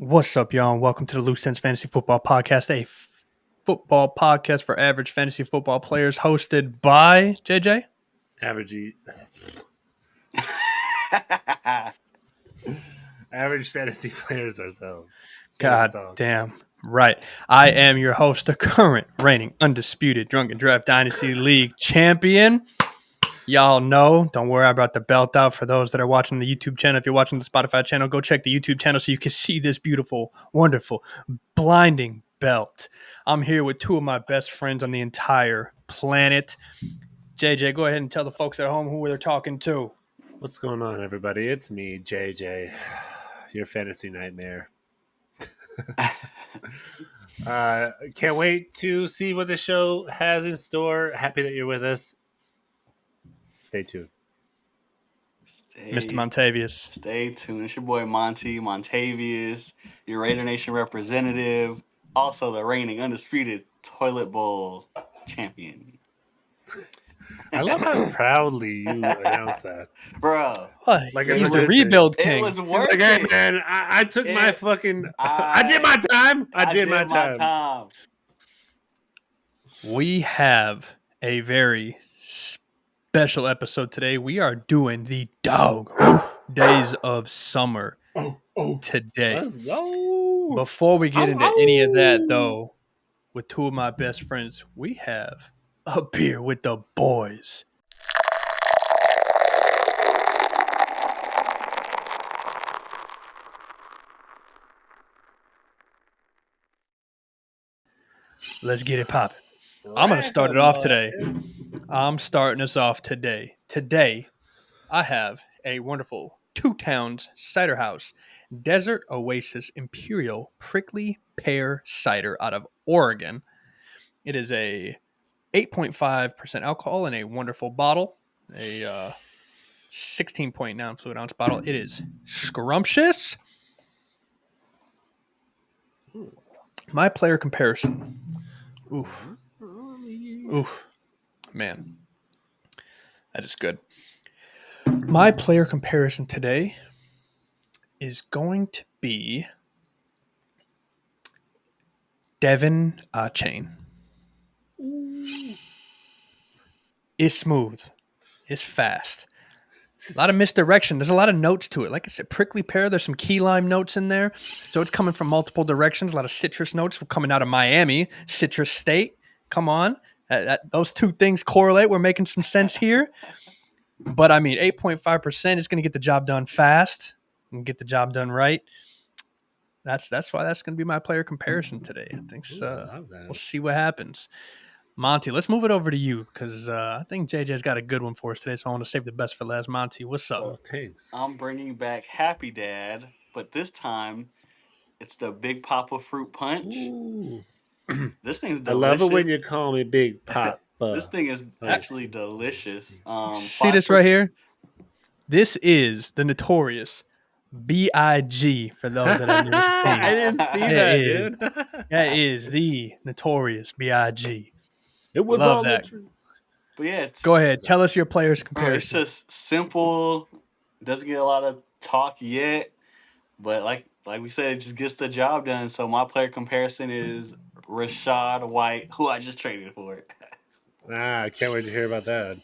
What's up, y'all? And welcome to the Loose Sense Fantasy Football Podcast, a football podcast for average fantasy football players, hosted by JJ. Average fantasy players ourselves. God damn right. I am your host, the current reigning undisputed Drunken Draft Dynasty League champion. Y'all know, don't worry about the belt out. For those that are watching the YouTube channel, if you're watching the Spotify channel, go check the YouTube channel so you can see this beautiful, wonderful, blinding belt. I'm here with two of my best friends on the entire planet. JJ, go ahead and tell the folks at home who they're talking to. What's going on, everybody? It's me, JJ, your fantasy nightmare. Can't wait to see what the show has in store. Happy that you're with us. Stay tuned. Mr. Montavious. Stay tuned. It's your boy Montavious, your Raider Nation representative, also the reigning undisputed toilet bowl champion. I love how proudly you announced that. Bro. Like he's the rebuild king. It was worth it. Hey, man, I took my fucking... I did my time. I did my time. We have a very special episode today. We are doing the DAWG Days of Summer today. Let's go. Before we get into any of that, though, with two of my best friends, we have a beer with the boys. Let's get it popping. I'm going to start it off today. I'm starting us off today. Today, I have a wonderful Two Towns Cider House Desert Oasis Imperial Prickly Pear Cider out of Oregon. It is a 8.5% alcohol in a wonderful bottle, a 16.9 fluid ounce bottle. It is scrumptious. My player comparison. Oof. Man, that is good. My player comparison today is going to be Devin Achane. It's smooth. It's fast. A lot of misdirection. There's a lot of notes to it. Like I said, prickly pear, there's some key lime notes in there. So it's coming from multiple directions. A lot of citrus notes coming out of Miami, citrus state. Come on. Those two things correlate. We're making some sense here. But, 8.5% is going to get the job done fast and get the job done right. That's why that's going to be my player comparison today. I think so. We'll see what happens. Monty, let's move it over to you because I think JJ's got a good one for us today, so I want to save the best for last. Monty, what's up? Oh, thanks. I'm bringing back Happy Dad, but this time it's the Big Papa Fruit Punch. Ooh. This thing's delicious. I love it when you call me Big Papa. This thing is actually delicious. See this right here? This is the notorious B.I.G. for those that have never seen. I didn't see that, dude. That is the notorious B.I.G. It was Love all that. the truth. But yeah, go ahead. Tell us your players' comparison. It's just simple. Doesn't get a lot of talk yet, but like we said, it just gets the job done. So my player comparison is Rashad White, who I just traded for. I can't wait to hear about that.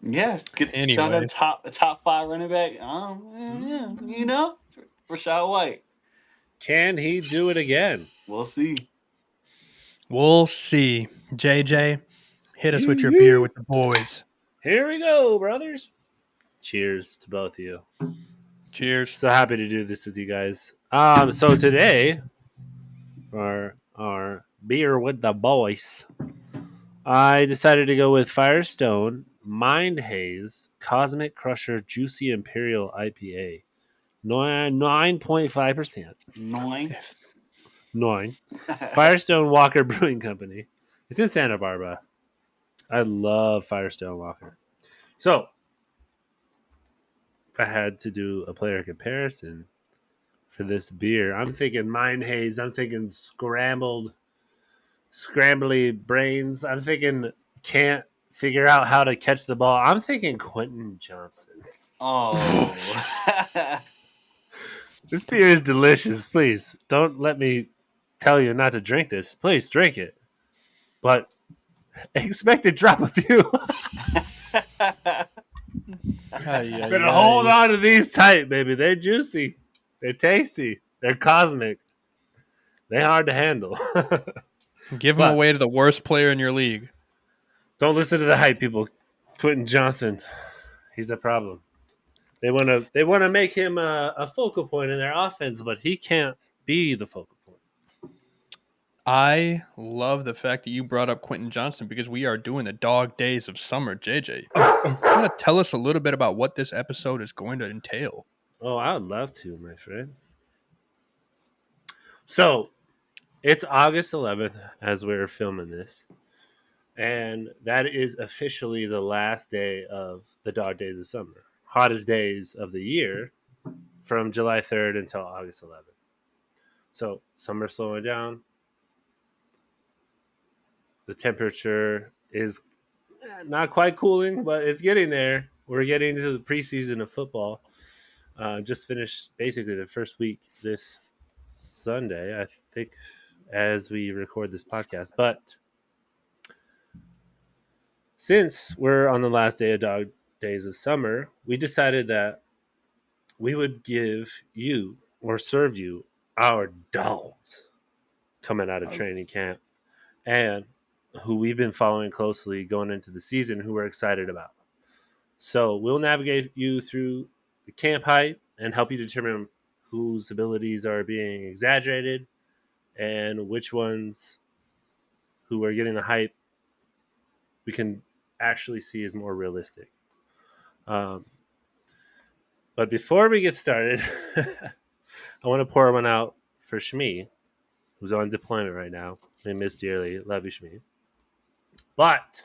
Yeah, trying to top 5 running back. Yeah, Rashad White. Can he do it again? We'll see. JJ, hit us with your beer with the boys. Here we go, brothers. Cheers to both of you. Cheers. So happy to do this with you guys. So today, for our beer with the boys, I decided to go with Firestone Mind Haze Cosmic Crusher Juicy Imperial IPA. 9.5%. 9. Firestone Walker Brewing Company. It's in Santa Barbara. I love Firestone Walker. So, if I had to do a player comparison for this beer, I'm thinking Mind Haze. I'm thinking scrambly brains. I'm thinking can't figure out how to catch the ball. I'm thinking Quentin Johnson. Oh. This beer is delicious. Please don't let me tell you not to drink this. Please drink it, but expect to drop a few. Ay, ay, Better hold ay. on to these tight, baby. They're juicy. They're tasty. They're cosmic. They're hard to handle. Give him But away to the worst player in your league. don't listen to the hype people. Quentin Johnson, he's a problem. They wanna make him a focal point in their offense, but he can't be the focal point. I love the fact that you brought up Quentin Johnson because we are doing the Dog Days of Summer. JJ, you want to tell us a little bit about what this episode is going to entail? Oh, I would love to, my friend. So it's August 11th as we're filming this, and that is officially the last day of the Dog Days of Summer, hottest days of the year, from July 3rd until August 11th. So summer's slowing down. The temperature is not quite cooling, but it's getting there. We're getting into the preseason of football. Just finished basically the first week this Sunday, I think, as we record this podcast. But since we're on the last day of Dog Days of Summer, we decided that we would give you or serve you our dogs coming out of training camp and who we've been following closely going into the season, who we're excited about. So we'll navigate you through the camp hype and help you determine whose abilities are being exaggerated and which ones who are getting the hype we can actually see as more realistic. Um, but before we get started, I want to pour one out for Shmi, who's on deployment right now. I miss dearly. Love you, Shmi. But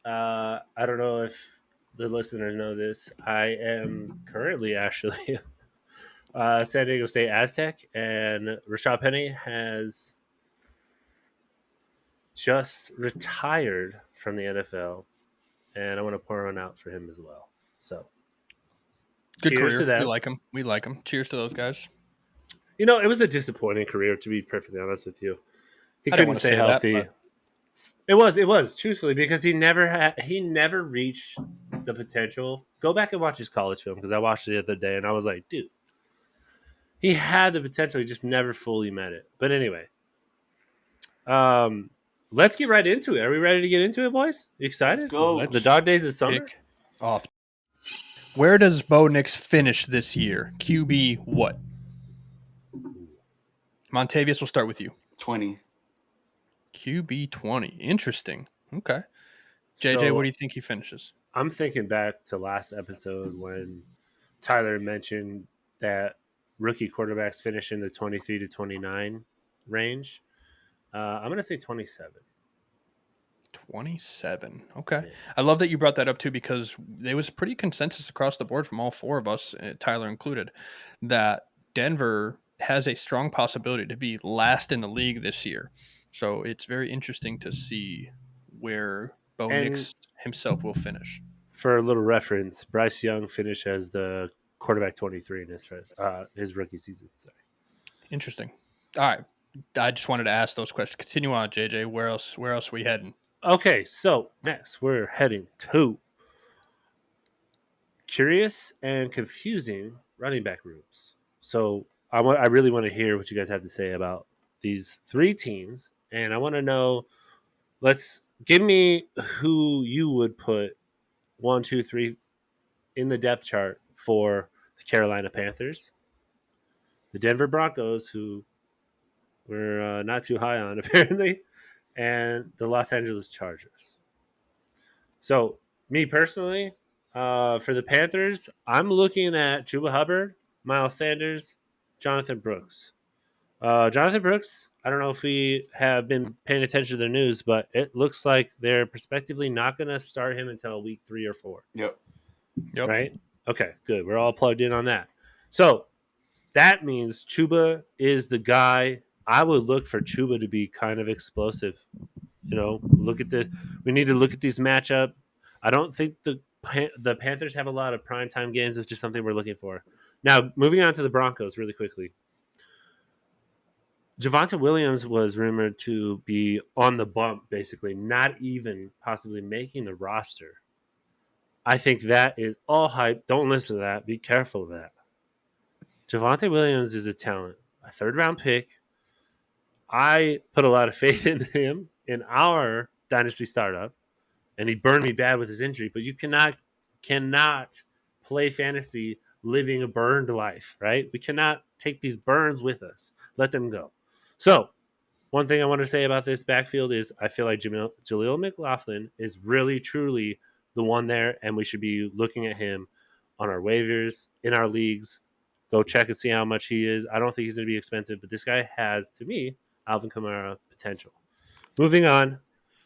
I don't know if the listeners know this. I am currently actually San Diego State Aztec, and Rashad Penny has just retired from the NFL, and I want to pour one out for him as well. So, Good cheers career. to that. We like him. We like him. Cheers to those guys. You know, it was a disappointing career, to be perfectly honest with you. He I didn't couldn't want to stay say that, healthy. but- It was truthfully because he never reached the potential. Go back and watch his college film because I watched it the other day and I was like, dude, he had the potential, he just never fully met it. But anyway, let's get right into it. Are we ready to get into it, boys? You excited? Let's go. The Dog Days of Summer. Kick off. Where does Bo Nix finish this year? QB what? Montavious, we'll start with you. 20. QB 20. Interesting. Okay. JJ, So, what do you think he finishes? I'm thinking back to last episode when Tyler mentioned that rookie quarterbacks finish in the 23 to 29 range. I'm going to say 27. 27. Okay. Yeah. I love that you brought that up too because there was pretty consensus across the board from all four of us, Tyler included, that Denver has a strong possibility to be last in the league this year. So it's very interesting to see where Bo And- Nix himself will finish. For a little reference, Bryce Young finished as the quarterback 23 in his rookie season. Sorry. Interesting. All right. I just wanted to ask those questions. Continue on, JJ. Where else are we heading? Okay, so next we're heading to curious and confusing running back rooms. So I really want to hear what you guys have to say about these three teams, and I want to know. Let's give me who you would put 1, 2, 3 in the depth chart for the Carolina Panthers, the Denver Broncos, who we're not too high on apparently, and the Los Angeles Chargers. So, me personally, for the Panthers, I'm looking at Chuba Hubbard, Miles Sanders, Jonathan Brooks. Jonathan Brooks, I don't know if we have been paying attention to the news, but it looks like they're prospectively not going to start him until week 3 or 4. Yep. Yep. Right? Okay, good. We're all plugged in on that. So that means Chuba is the guy. I would look for Chuba to be kind of explosive. You know, we need to look at these matchup. I don't think the Panthers have a lot of primetime games, which is something we're looking for. Now, moving on to the Broncos really quickly. Javonte Williams was rumored to be on the bump, basically, not even possibly making the roster. I think that is all hype. Don't listen to that. Be careful of that. Javonte Williams is a talent, a third round pick. I put a lot of faith in him in our dynasty startup, and he burned me bad with his injury. But you cannot play fantasy living a burned life, right? We cannot take these burns with us. Let them go. So one thing I want to say about this backfield is I feel like Jaleel McLaughlin is really, truly the one there, and we should be looking at him on our waivers, in our leagues. Go check and see how much he is. I don't think he's going to be expensive, but this guy has, to me, Alvin Kamara potential. Moving on.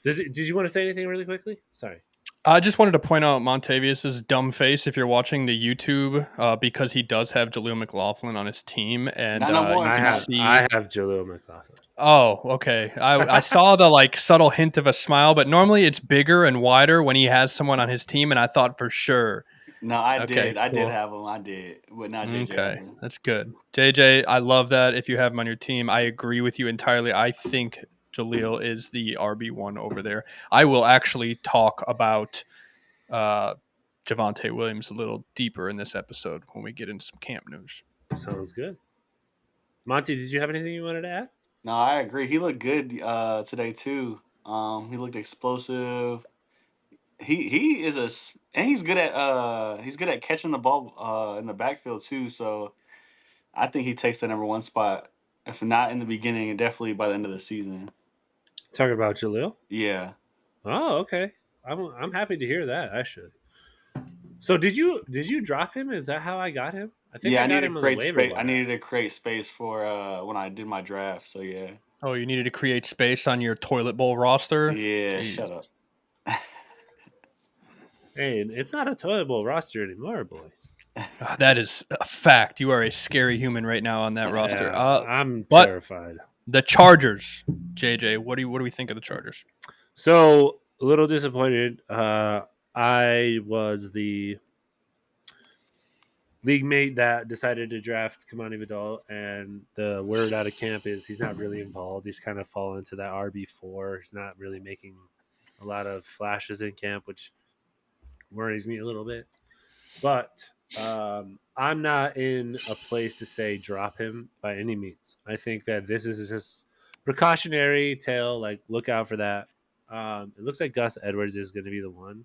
Did you want to say anything really quickly? Sorry. I just wanted to point out Montavious' dumb face if you're watching the YouTube because he does have Jaleel McLaughlin on his team, and Not no more. you can I see. have Jaleel McLaughlin. Oh, okay. I saw the like subtle hint of a smile, but normally it's bigger and wider when he has someone on his team, and I thought for sure. No, I Okay, did. I did cool. have him. I did, but not JJ Okay, Abrams. that's good. JJ, I love that. If you have him on your team, I agree with you entirely. I think Jaleel is the RB1 over there. I will actually talk about uh, Javonte Williams a little deeper in this episode when we get into some camp news. Sounds good. Monty, did you have anything you wanted to add? No, I agree. He looked good today too. He looked explosive. He is and he's good at catching the ball in the backfield too. So I think he takes the number one spot. If not in the beginning, definitely by the end of the season. Talking about Jaleel? Yeah. Oh, okay. I'm happy to hear that, actually. So did you drop him? Is that how I got him? I think Yeah, I I got needed to him on the create waiver space. I wire. needed to create space for when I did my draft. So yeah. Oh, you needed to create space on your toilet bowl roster? Yeah, Jeez. shut up. Hey, it's not a toilet bowl roster anymore, boys. That is a fact. You are a scary human right now on that roster. Yeah, I'm But terrified. the Chargers, JJ, what do we think of the Chargers? So a little disappointed. I was the league mate that decided to draft Kamani Vidal, and the word out of camp is he's not really involved. He's kind of fallen into that RB4. He's not really making a lot of flashes in camp, which worries me a little bit. But I'm not in a place to say drop him by any means. I think that this is just precautionary tale. Like, look out for that. It looks like Gus Edwards is going to be the one.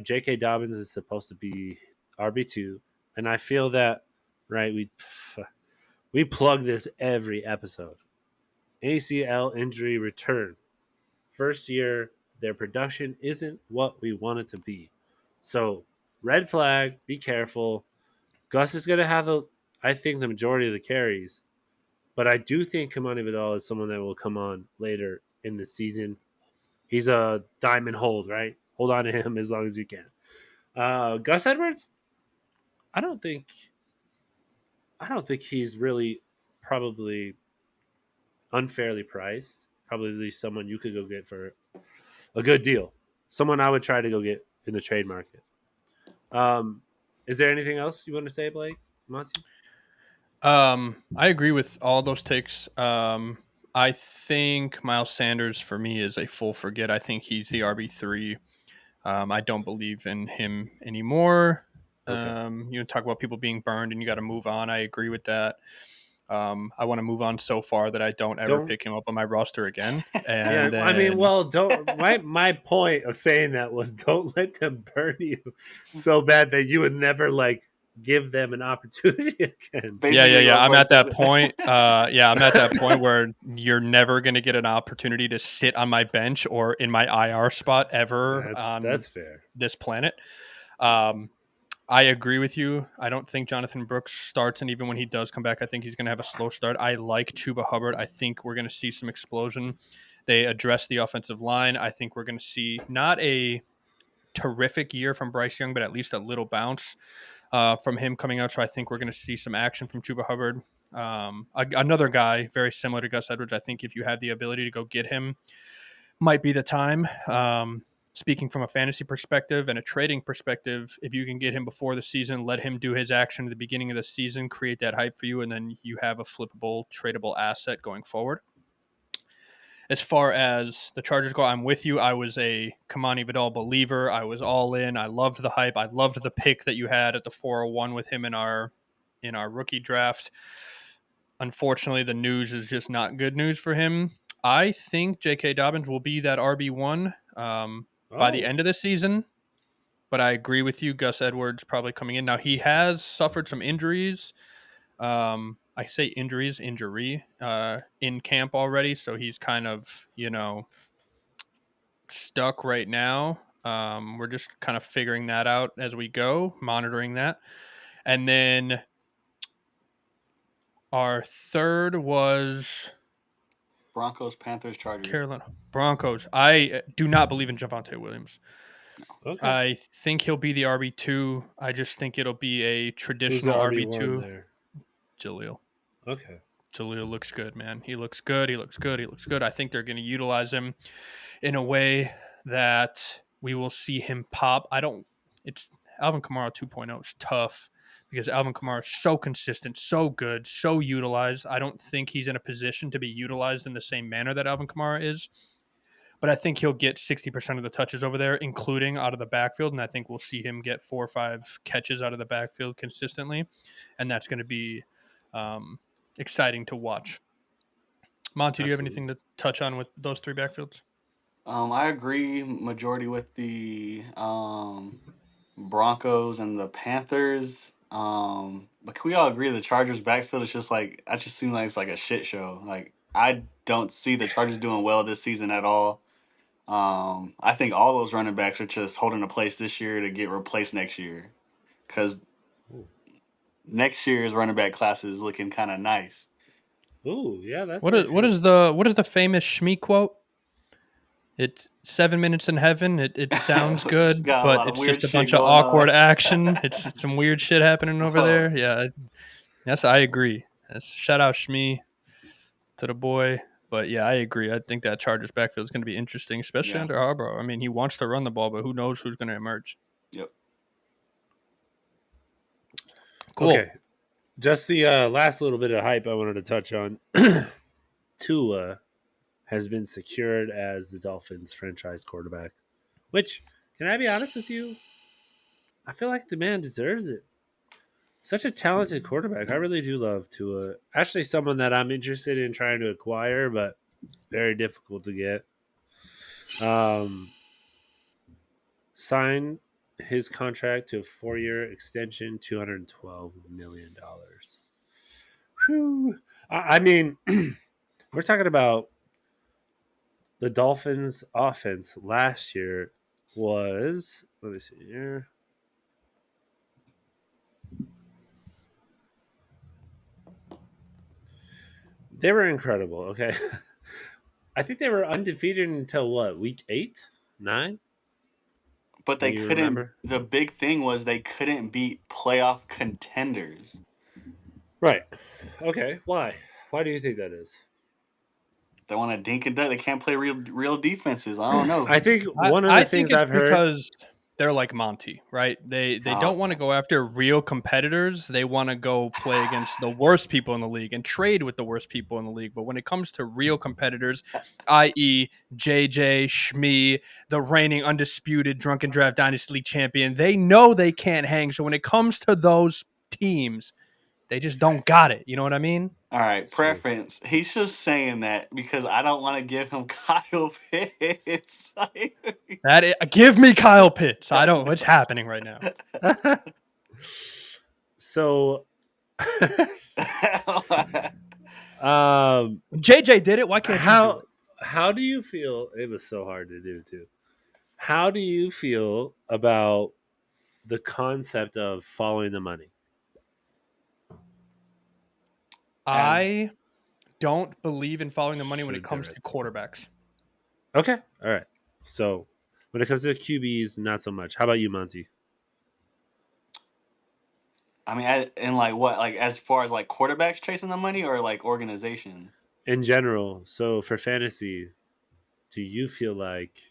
J.K. Dobbins is supposed to be RB2, and I feel that right. We plug this every episode. ACL injury return. First year, their production isn't what we want it to be. So, red flag, be careful. Gus is going to have, I think, the majority of the carries, but I do think Kamani Vidal is someone that will come on later in the season. He's a diamond hold, right? Hold on to him as long as you can. Gus Edwards, I don't think he's really probably unfairly priced. Probably someone you could go get for a good deal. Someone I would try to go get in the trade market. Is there anything else you want to say, Blake? Monty? I agree with all those takes. I think Miles Sanders for me is a full forget. I think he's the RB3. I don't believe in him anymore. Okay. Talk about people being burned and you got to move on. I agree with that. I want to move on so far that I don't ever Don't. pick him up on my roster again. Yeah, And then, I mean, well, don't. My point of saying that was don't let them burn you so bad that you would never give them an opportunity again. Basically, yeah. what I'm Blake at just that said. point. I'm at that point where you're never going to get an opportunity to sit on my bench or in my IR spot ever on That's fair. this planet. Um, I agree with you. I don't think Jonathan Brooks starts, and even when he does come back, I think he's going to have a slow start. I like Chuba Hubbard. I think we're going to see some explosion. They address the offensive line. I think we're going to see not a terrific year from Bryce Young, but at least a little bounce from him coming out. So I think we're going to see some action from Chuba Hubbard. Another guy very similar to Gus Edwards. I think if you have the ability to go get him, might be the time. speaking from a fantasy perspective and a trading perspective, if you can get him before the season, let him do his action at the beginning of the season, create that hype for you, and then you have a flippable, tradable asset going forward. As far as the Chargers go, I'm with you. I was a Kamani Vidal believer. I was all in. I loved the hype. I loved the pick that you had at the 401 with him in our rookie draft. Unfortunately, the news is just not good news for him. I think J.K. Dobbins will be that RB1 by the end of the season, but I agree with you. Gus Edwards probably coming in. Now, he has suffered some injuries. I say injury in camp already, so he's kind of, stuck right now. We're just kind of figuring that out as we go, monitoring that. And then our third was Broncos, Panthers, Chargers. Carolina Broncos. I do not believe in Javonte Williams. Okay. I think he'll be the RB2. I just think it'll be a traditional RB2. there? Jaleel. Okay. Jaleel looks good, man. He looks good. He looks good. He looks good. I think they're going to utilize him in a way that we will see him pop. It's Alvin Kamara 2.0 is tough because Alvin Kamara is so consistent, so good, so utilized. I don't think he's in a position to be utilized in the same manner that Alvin Kamara is. But I think he'll get 60% of the touches over there, including out of the backfield. And I think we'll see him get 4 or 5 catches out of the backfield consistently. And that's going to be exciting to watch. Monty, do you have anything to touch on with those 3 backfields? I agree majority with the Broncos and the Panthers. But can we all agree the Chargers backfield is just like, I just seem like it's like a shit show. Like, I don't see the Chargers doing well this season at all. I think all those running backs are just holding a place this year to get replaced next year, because next year's running back class is looking kind of nice. Ooh, yeah, that's what is the famous Shmi quote? It's 7 minutes in heaven. It sounds good, got a but lot of it's weird just a shit bunch of going awkward on. action. It's some weird shit happening over there. Yeah, yes, I agree. Shout out Shmi to the boy. But yeah, I agree. I think that Chargers backfield is going to be interesting, especially under Harbaugh. I mean, he wants to run the ball, but who knows who's going to emerge? Yep. Cool. Okay. Just the last little bit of hype I wanted to touch on. Tua has been secured as the Dolphins franchise quarterback, which, can I be honest with you? I feel like the man deserves it. Such a talented quarterback. I really do love Tua. Actually, someone that I'm interested in trying to acquire, but very difficult to get. Sign his contract to a 4-year extension, $212 million. Whew. I mean, we're talking about the Dolphins' offense last year was, let me see here. They were incredible. Okay. I think they were undefeated until what, week 8, 9? But they couldn't. Remember? The big thing was they couldn't beat playoff contenders. Right. Okay. Why? Why do you think that is? They want to dink and dunk. They can't play real defenses. I don't know. I think one of the I think things it's I've heard. because they're like Monty, right? They don't want to go after real competitors. They want to go play against the worst people in the league and trade with the worst people in the league. But when it comes to real competitors, i.e., JJ, Shmi, the reigning undisputed Drunken Draft Dynasty League champion, they know they can't hang. So when it comes to those teams, they just don't got it. You know what I mean? All right, It's true. preference. He's just saying that because I don't want to give him Kyle Pitts. Give me Kyle Pitts. I don't. What's happening right now? So, JJ did it. Why can't you do it? How do you feel? It was so hard to do too. How do you feel about the concept of following the money? I don't believe in following the money when it comes to quarterbacks. Okay. All right. So when it comes to QBs, not so much. How about you, Monty? I mean, and like what? Like as far as like quarterbacks chasing the money or like organization? In general, so for fantasy, do you feel like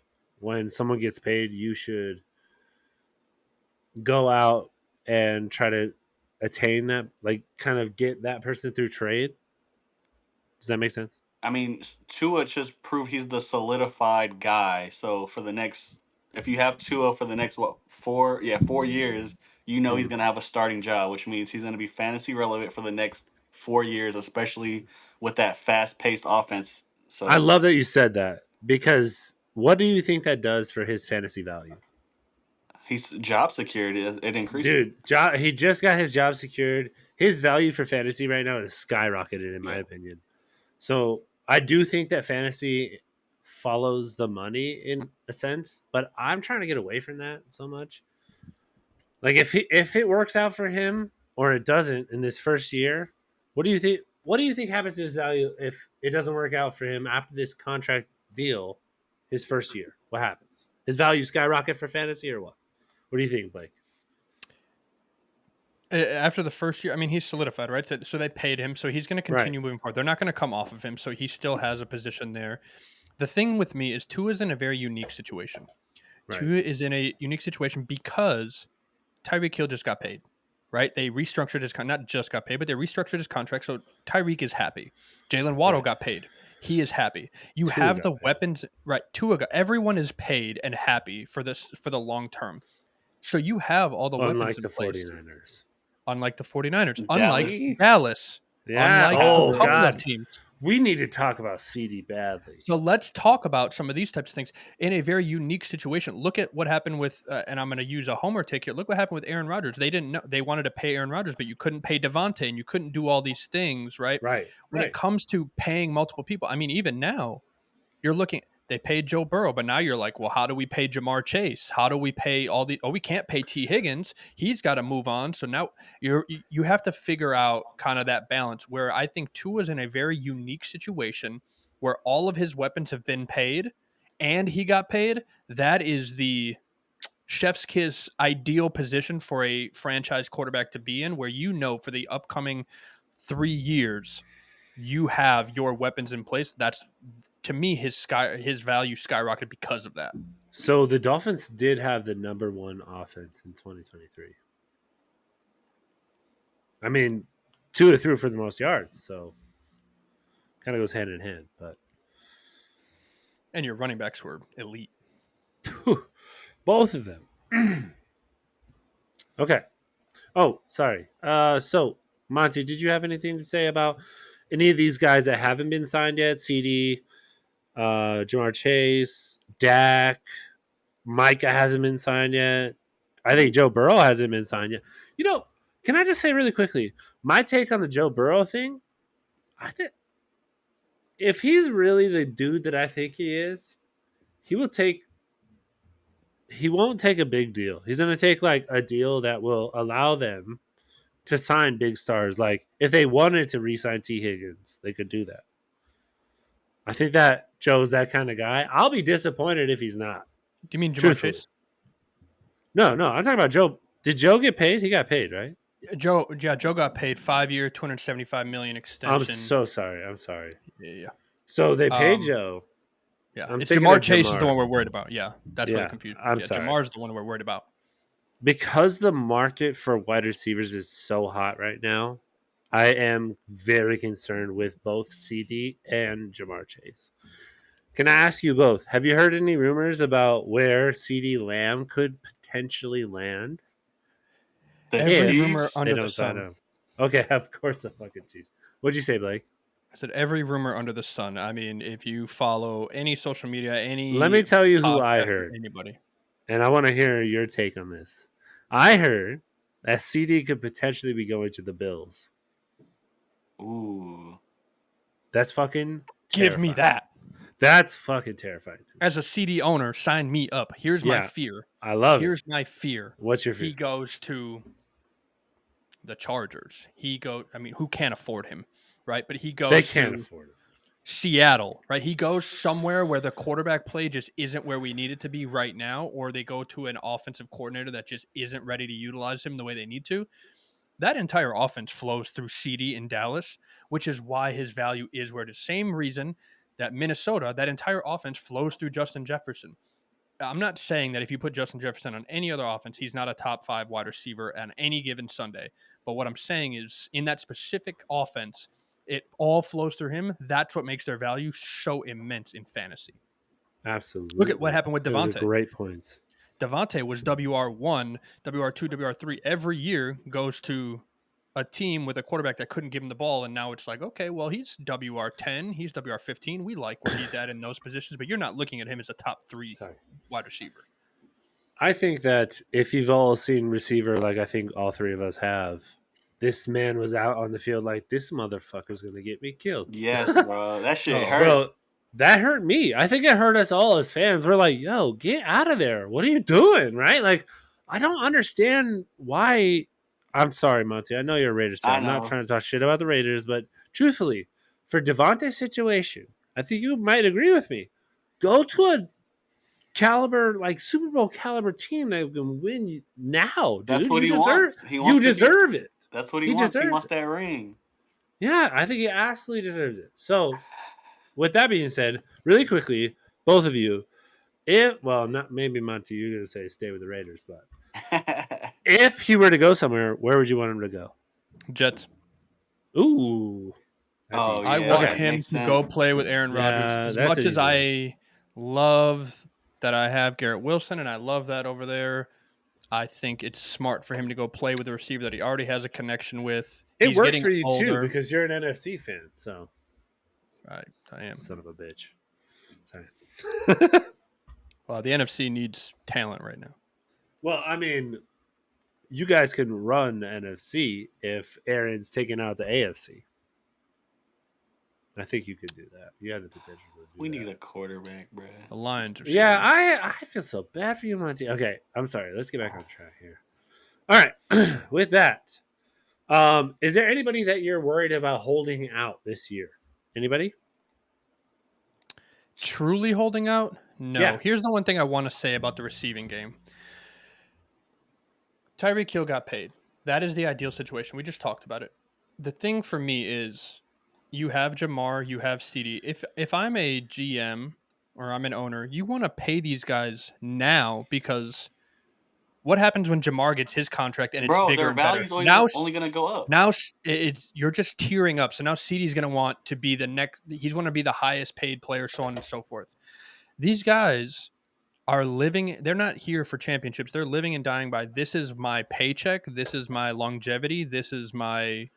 when someone gets paid, you should go out and try to attain that, like kind of get that person through trade. Does that make sense? I mean, Tua just proved he's the solidified guy. So for the next, if you have Tua for the next what 4 years, you know he's Mm. gonna have a starting job, which means he's gonna be fantasy relevant for the next 4 years, especially with that fast paced offense. I So love that you said that because what do you think that does for his fantasy value? he's job security. It increases. Dude, he just got his job secured. His value for fantasy right now is skyrocketed, in my Yeah. opinion. So I do think that fantasy follows the money in a sense, but I'm trying to get away from that so much. Like if it works out for him or it doesn't in this first year, what do you think? What do you think happens to his value if it doesn't work out for him after this contract deal, his first year? What happens? His value skyrocket for fantasy or what? What do you think, Blake? After the first year, I mean, he's solidified, right? So they paid him, so he's going to Right, continue moving forward. They're not going to come off of him, so he still has a position there. The thing with me is Tua is in a very unique situation. right. Tua is in a unique situation because Tyreek Hill just got paid, right? They restructured his not just got paid, but they restructured his contract. So Tyreek is happy. Jalen Waddle Right. got paid. He is happy. You Tua have got the paid. weapons, right? Tua got, everyone is paid and happy for the long term. So you have all the weapons Unlike in the place. 49ers. Unlike the 49ers, unlike Dallas. Dallas, Yeah. unlike Oh a couple of God. teams. We need to talk about CD badly. So let's talk about some of these types of things in a very unique situation. Look at what happened with, and I'm going to use a homer take here. Look what happened with Aaron Rodgers. They didn't know they wanted to pay Aaron Rodgers, but you couldn't pay Devontae, and you couldn't do all these things, right? Right. When Right. it comes to paying multiple people, I mean, even now, you're looking. They paid Joe Burrow, but now you're like, well, how do we pay Jamar Chase? How do we pay all the? Oh, we can't pay T Higgins. He's got to move on. So now you have to figure out kind of that balance. Where I think Tua's in a very unique situation where all of his weapons have been paid, and he got paid. That is the chef's kiss ideal position for a franchise quarterback to be in, where you know for the upcoming 3 years you have your weapons in place. That's to me his value skyrocketed because of that. So the Dolphins did have the number one offense in 2023. I mean, Tua threw for the most yards, so kind of goes hand in hand. But And your running backs were elite. both of them. Okay. Oh, sorry. So Monty, did you have anything to say about any of these guys that haven't been signed yet? CD, Jamar Chase, Dak, Micah hasn't been signed yet. I think Joe Burrow hasn't been signed yet. You know, can I just say really quickly, my take on the Joe Burrow thing? I think if he's really the dude that I think he is, he will take. He won't take a big deal. He's going to take like a deal that will allow them to sign big stars. Like if they wanted to re-sign T. Higgins, they could do that. I think that Joe's that kind of guy. I'll be disappointed if he's not. Do you mean Jamar Truthfully. Chase? No, I'm talking about Joe. Did Joe get paid? He got paid, right? Joe got paid 5-year, $275 million extension. I'm so sorry. I'm sorry. Yeah. So they paid Joe. Yeah. I'm It's thinking Jamar of Chase is the Jamar. one we're worried about. Yeah. That's where Yeah, the confusion. I'm Yeah, sorry. Jamar's the one we're worried about. Because the market for wide receivers is so hot right now, I am very concerned with both CD and Jamar Chase. Can I ask you both? Have you heard any rumors about where CD Lamb could potentially land? Every If rumor they under don't the sign sun. him? Okay, of course the fucking Chiefs. What'd you say, Blake? I said every rumor under the sun. I mean, if you follow any social media, any Let me tell you who I podcast, heard, anybody. and I want to hear your take on this. I heard that CD could potentially be going to the Bills. Ooh. That's fucking Give me terrifying. that. That's fucking terrifying. As a CD owner, sign me up. Here's my Yeah, fear. I love it. Here's my fear. What's your He fear? goes to the Chargers. I mean, who can't afford him, right? But he goes They can't to afford it. Seattle, right? He goes somewhere where the quarterback play just isn't where we need it to be right now, or they go to an offensive coordinator that just isn't ready to utilize him the way they need to. That entire offense flows through CD in Dallas, which is why his value is where it is. Same reason that Minnesota, that entire offense flows through Justin Jefferson. I'm not saying that if you put Justin Jefferson on any other offense, he's not a top 5 wide receiver on any given Sunday. But what I'm saying is, in that specific offense, it all flows through him. That's what makes their value so immense in fantasy. Look at what Absolutely. happened with Those are Devontae. great points. Devontae was WR1, WR2, WR3 every year, goes to a team with a quarterback that couldn't give him the ball. And now it's like, okay, well, he's WR10, he's WR15. We like where he's at in those positions, but you're not looking at him as a top 3 Sorry. wide receiver. I think that if you've all seen receiver, like I think all three of us have, this man was out on the field like this motherfucker's gonna get me killed. Yes, bro. That shit Oh, hurt. Bro, that hurt me. I think it hurt us all as fans. We're like, yo, get out of there. What are you doing? Right? Like, I don't understand why. I'm sorry, Monty. I know you're a Raiders fan. I I'm not know. trying to talk shit about the Raiders, but truthfully, for Devontae's situation, I think you might agree with me. Go to a caliber, like Super Bowl caliber team that can win you now, dude. That's what You he deserve. wants. He You wants to be. deserve it. That's what he He wants. He deserves wants it. that ring. Yeah, I think he absolutely deserves it. So, with that being said, really quickly, both of you, not maybe Monty, you're gonna say stay with the Raiders, but if he were to go somewhere, where would you want him to go? Jets. Ooh, that's Oh, easy. I yeah, want that Okay. him makes to go sense. play with Aaron Rodgers. Yeah, As that's much an as easy one. I love that I have Garrett Wilson and I love that over there, I think it's smart for him to go play with a receiver that he already has a connection with. It He's works getting for you too older. because you're an NFC fan. So, I am. son of a bitch. Sorry. Well, the NFC needs talent right now. Well, I mean, you guys can run the NFC if Aaron's taking out the AFC. I think you could do that. You have the potential to do We that. need a quarterback, bro. The Lions are Yeah, scary. I feel so bad for you, Monty. Okay, I'm sorry. Let's get back on track here. All right, with that, is there anybody that you're worried about holding out this year? Anybody? Truly holding out? No. Yeah. Here's the one thing I want to say about the receiving game. Tyreek Hill got paid. That is the ideal situation. We just talked about it. The thing for me is you have Jamar, you have CD. If I'm a GM or I'm an owner, you want to pay these guys now because what happens when Jamar gets his contract and it's Bro, bigger their and better? value's only gonna go up. Now it's you're just tearing up. So now CD's going to want to be the next. He's going to be the highest paid player, so on and so forth. These guys are living. They're not here for championships. They're living and dying by this is my paycheck. This is my longevity. This is my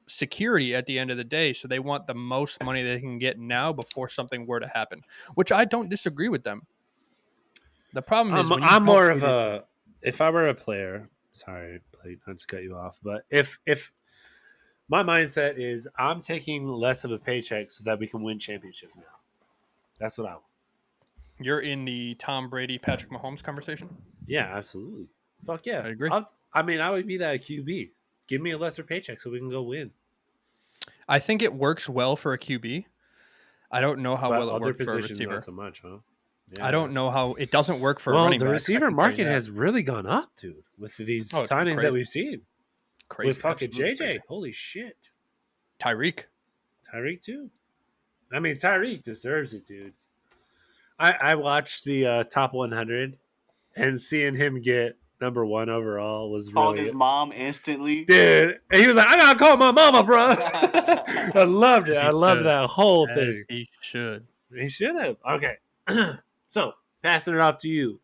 security at the end of the day. So they want the most money they can get now before something were to happen, which I don't disagree with them. The problem is when you I'm don't more pay of the- a. If I were a player, sorry, Blake, not to cut you off, but if my mindset is I'm taking less of a paycheck so that we can win championships now. That's what I want. you're in the Tom Brady, Patrick Mahomes conversation. Yeah, absolutely. Fuck yeah. I agree. I would be that QB. Give me a lesser paycheck so we can go win. I think it works well for a QB. I don't know how But well it other works for a positions, receiver. not so much, huh? Yeah. I don't know how it doesn't work for a Well, running the back. receiver market has really gone up, dude, with these Oh, it's been signings crazy. that we've seen. crazy. With fucking absolutely JJ. crazy. Holy shit. Tyreek. Tyreek, too. I mean, Tyreek deserves it, dude. I watched the top 100, and seeing him get number 1 overall was Called really. his mom instantly. Dude, and he was like, I gotta call my mama, bro. I loved it. As he I loved should. that whole As thing. he should. He should have. Okay. So, passing it off to you,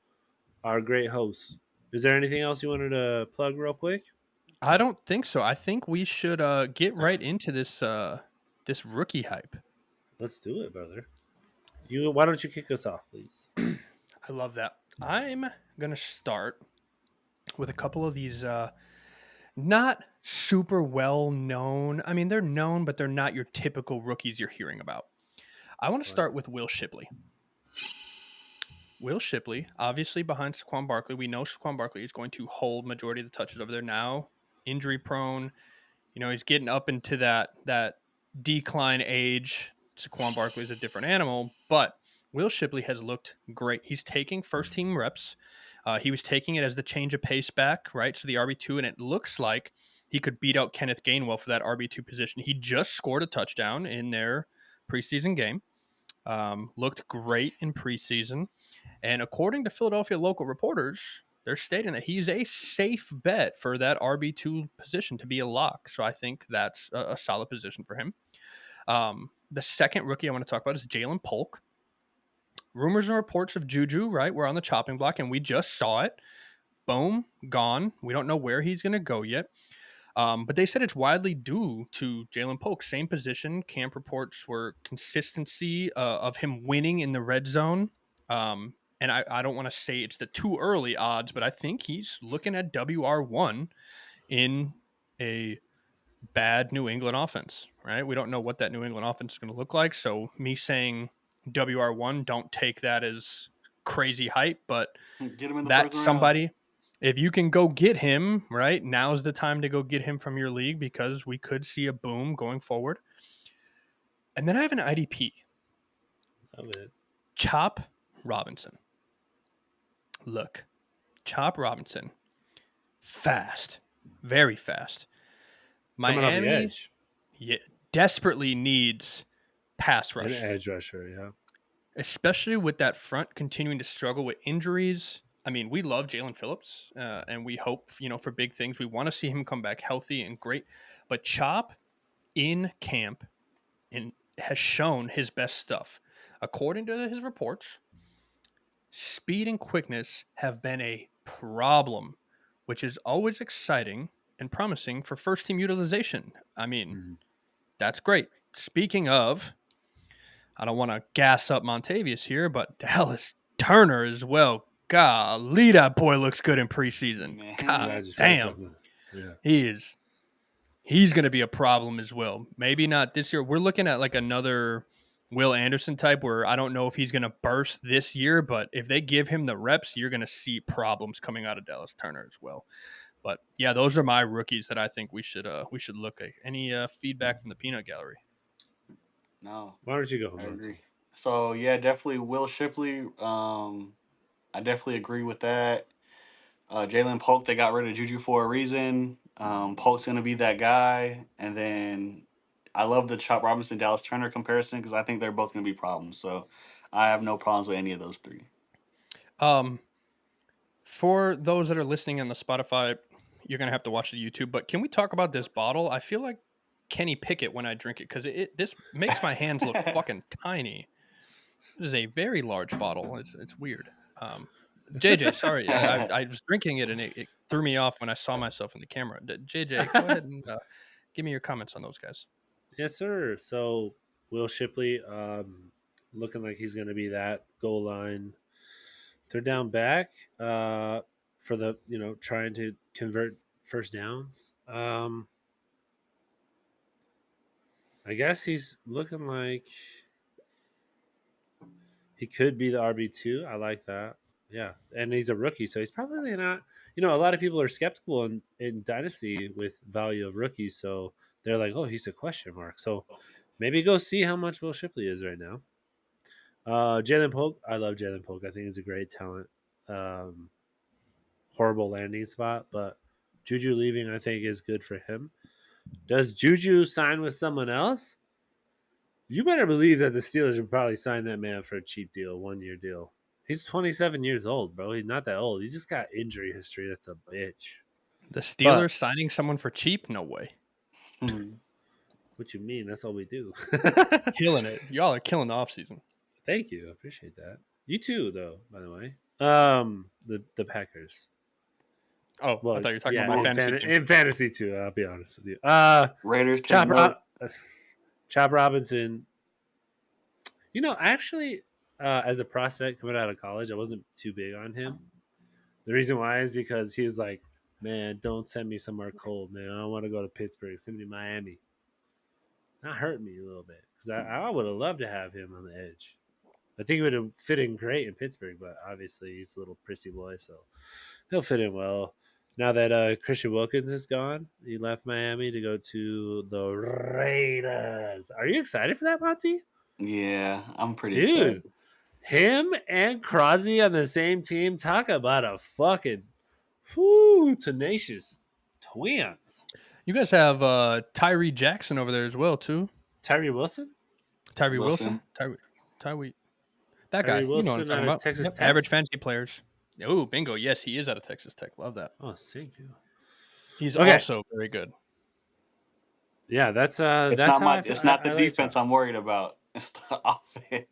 our great host. Is there anything else you wanted to plug real quick? I don't think so. I think we should get right into this this rookie hype. Let's do it, brother. Why don't you kick us off, please? I love that. I'm gonna start with a couple of these not super well known. I mean, they're known, but they're not your typical rookies you're hearing about. I want to start with Will Shipley. Will Shipley, obviously behind Saquon Barkley. We know Saquon Barkley is going to hold majority of the touches over there now. Injury prone. You know, he's getting up into that decline age. Saquon Barkley is a different animal, but Will Shipley has looked great. He's taking first team reps. He was taking it as the change of pace back, right? So the RB2, and it looks like he could beat out Kenneth Gainwell for that RB2 position. He just scored a touchdown in their preseason game. Looked great in preseason. And according to Philadelphia local reporters, they're stating that he's a safe bet for that RB2 position to be a lock. So I think that's a solid position for him. The second rookie I want to talk about is Jalen Polk. Rumors and reports of Juju, right? We're on the chopping block, and we just saw it. Boom, gone. We don't know where he's going to go yet. But they said it's widely due to Jalen Polk. Same position. Camp reports were consistency of him winning in the red zone. And I don't want to say it's the too early odds, but I think he's looking at WR1 in a bad New England offense, right? We don't know what that New England offense is going to look like. So me saying WR1, don't take that as crazy hype, but Get him in the first that's round. somebody. If you can go get him, right, now's the time to go get him from your league because we could see a boom going forward. And then I have an IDP. Love it. Chop Robinson. Look, Chop Robinson. Fast. Very fast. Coming off the Miami edge. desperately needs pass An rush, edge rusher, yeah. especially with that front continuing to struggle with injuries. I mean, we love Jalen Phillips, and we hope, for big things. We want to see him come back healthy and great. But Chop in camp and has shown his best stuff. According to his reports, speed and quickness have been a problem, which is always exciting and promising for first team utilization. I mean, Mhm. that's great. Speaking of, I don't want to gas up Montavious here, but Dallas Turner as well. Golly, that boy looks good in preseason. I'm God Man. glad you said damn. something. Yeah. He's going to be a problem as well. Maybe not this year. We're looking at like another Will Anderson type where I don't know if he's going to burst this year, but if they give him the reps, you're going to see problems coming out of Dallas Turner as well. But yeah, those are my rookies that I think we should look at. Any feedback from the peanut gallery? No, Why don't you go, I Monty? agree. So yeah, definitely Will Shipley. I definitely agree with that. Jalen Polk, they got rid of Juju for a reason. Polk's gonna be that guy, and then I love the Chop Robinson Dallas Turner comparison because I think they're both gonna be problems. So I have no problems with any of those three. Um, for those that are listening on the Spotify, you're gonna have to watch the YouTube. But can we talk about this bottle? I feel like Kenny Pickett when I drink it because this makes my hands look fucking tiny. It is a very large bottle. It's weird. JJ, sorry, I was drinking it and it threw me off when I saw myself in the camera. JJ, go ahead and give me your comments on those guys. Yes, sir. So Will Shipley, looking like he's going to be that goal line third down back for the trying to convert first downs. I guess he's looking like he could be the RB2. I like that. Yeah, and he's a rookie, so he's probably not. A lot of people are skeptical in Dynasty with value of rookies, so they're like, "Oh, he's a question mark." So maybe go see how much Will Shipley is right now. Jalen Polk, I love Jalen Polk. I think he's a great talent. Um, Horrible landing spot, but Juju leaving, I think, is good for him. Does Juju sign with someone else? You better believe that the Steelers would probably sign that man for a cheap deal, 1 year deal. He's 27 years old, bro. He's not that old. He's just got injury history. That's a bitch. The But Steelers signing someone for cheap? No way. what you mean? That's all we do. Killing it. Y'all are killing the offseason. Thank you. I appreciate that. You too, though, by the way. The Packers. Oh, I Well, thought you were talking yeah, about my fantasy team. in fantasy too. I'll be honest with you. Raiders take Chop, note. Chop Robinson. Actually, as a prospect coming out of college, I wasn't too big on him. The reason why is because he was like, "Man, don't send me somewhere cold, man. I don't want to go to Pittsburgh. Send me to Miami." That hurt me a little bit because I would have loved to have him on the edge. I think he would have fit in great in Pittsburgh, but obviously he's a little prissy boy, so he'll fit in well. Now that Christian Wilkins is gone, he left Miami to go to the Raiders. Are you excited for that, Monty? Yeah, I'm pretty Dude, excited. him and Crosby on the same team. Talk about a fucking tenacious twins. You guys have Tyree Jackson over there as well, too. Tyree Wilson? Tyree Wilson? Wilson. Tyree. That Tyree guy. You know what I'm Wilson out talking of about. Texas Yep. Tech. Average fantasy players. Oh, bingo. Yes, he is out of Texas Tech. Love that. Oh, thank you. He's Okay. also very good. Yeah, that's It's that's not how my. It's not the I like defense talking. I'm worried about. It's the offense.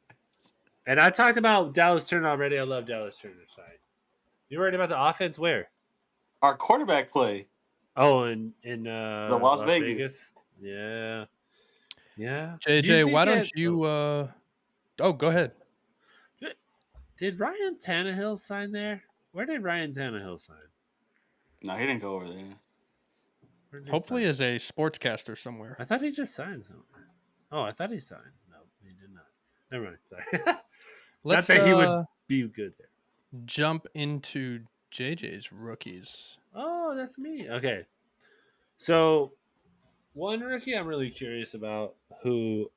And I talked about Dallas Turner already. I love Dallas Turner's side. You worried about the offense? Where? Our quarterback play, Oh, in the Las Las Vegas. Vegas. Yeah, yeah. You JJ, did why don't get. you oh, go ahead. Did Ryan Tannehill sign there? Where did Ryan Tannehill sign? No, he didn't go over there. Where did he Hopefully sign? as a sportscaster somewhere. I thought he just signed somewhere. Oh, I thought he signed. No, he did not. Never mind. Sorry. Not Let's that he would be good there. jump into JJ's rookies. Oh, that's me. Okay. So, one rookie I'm really curious about who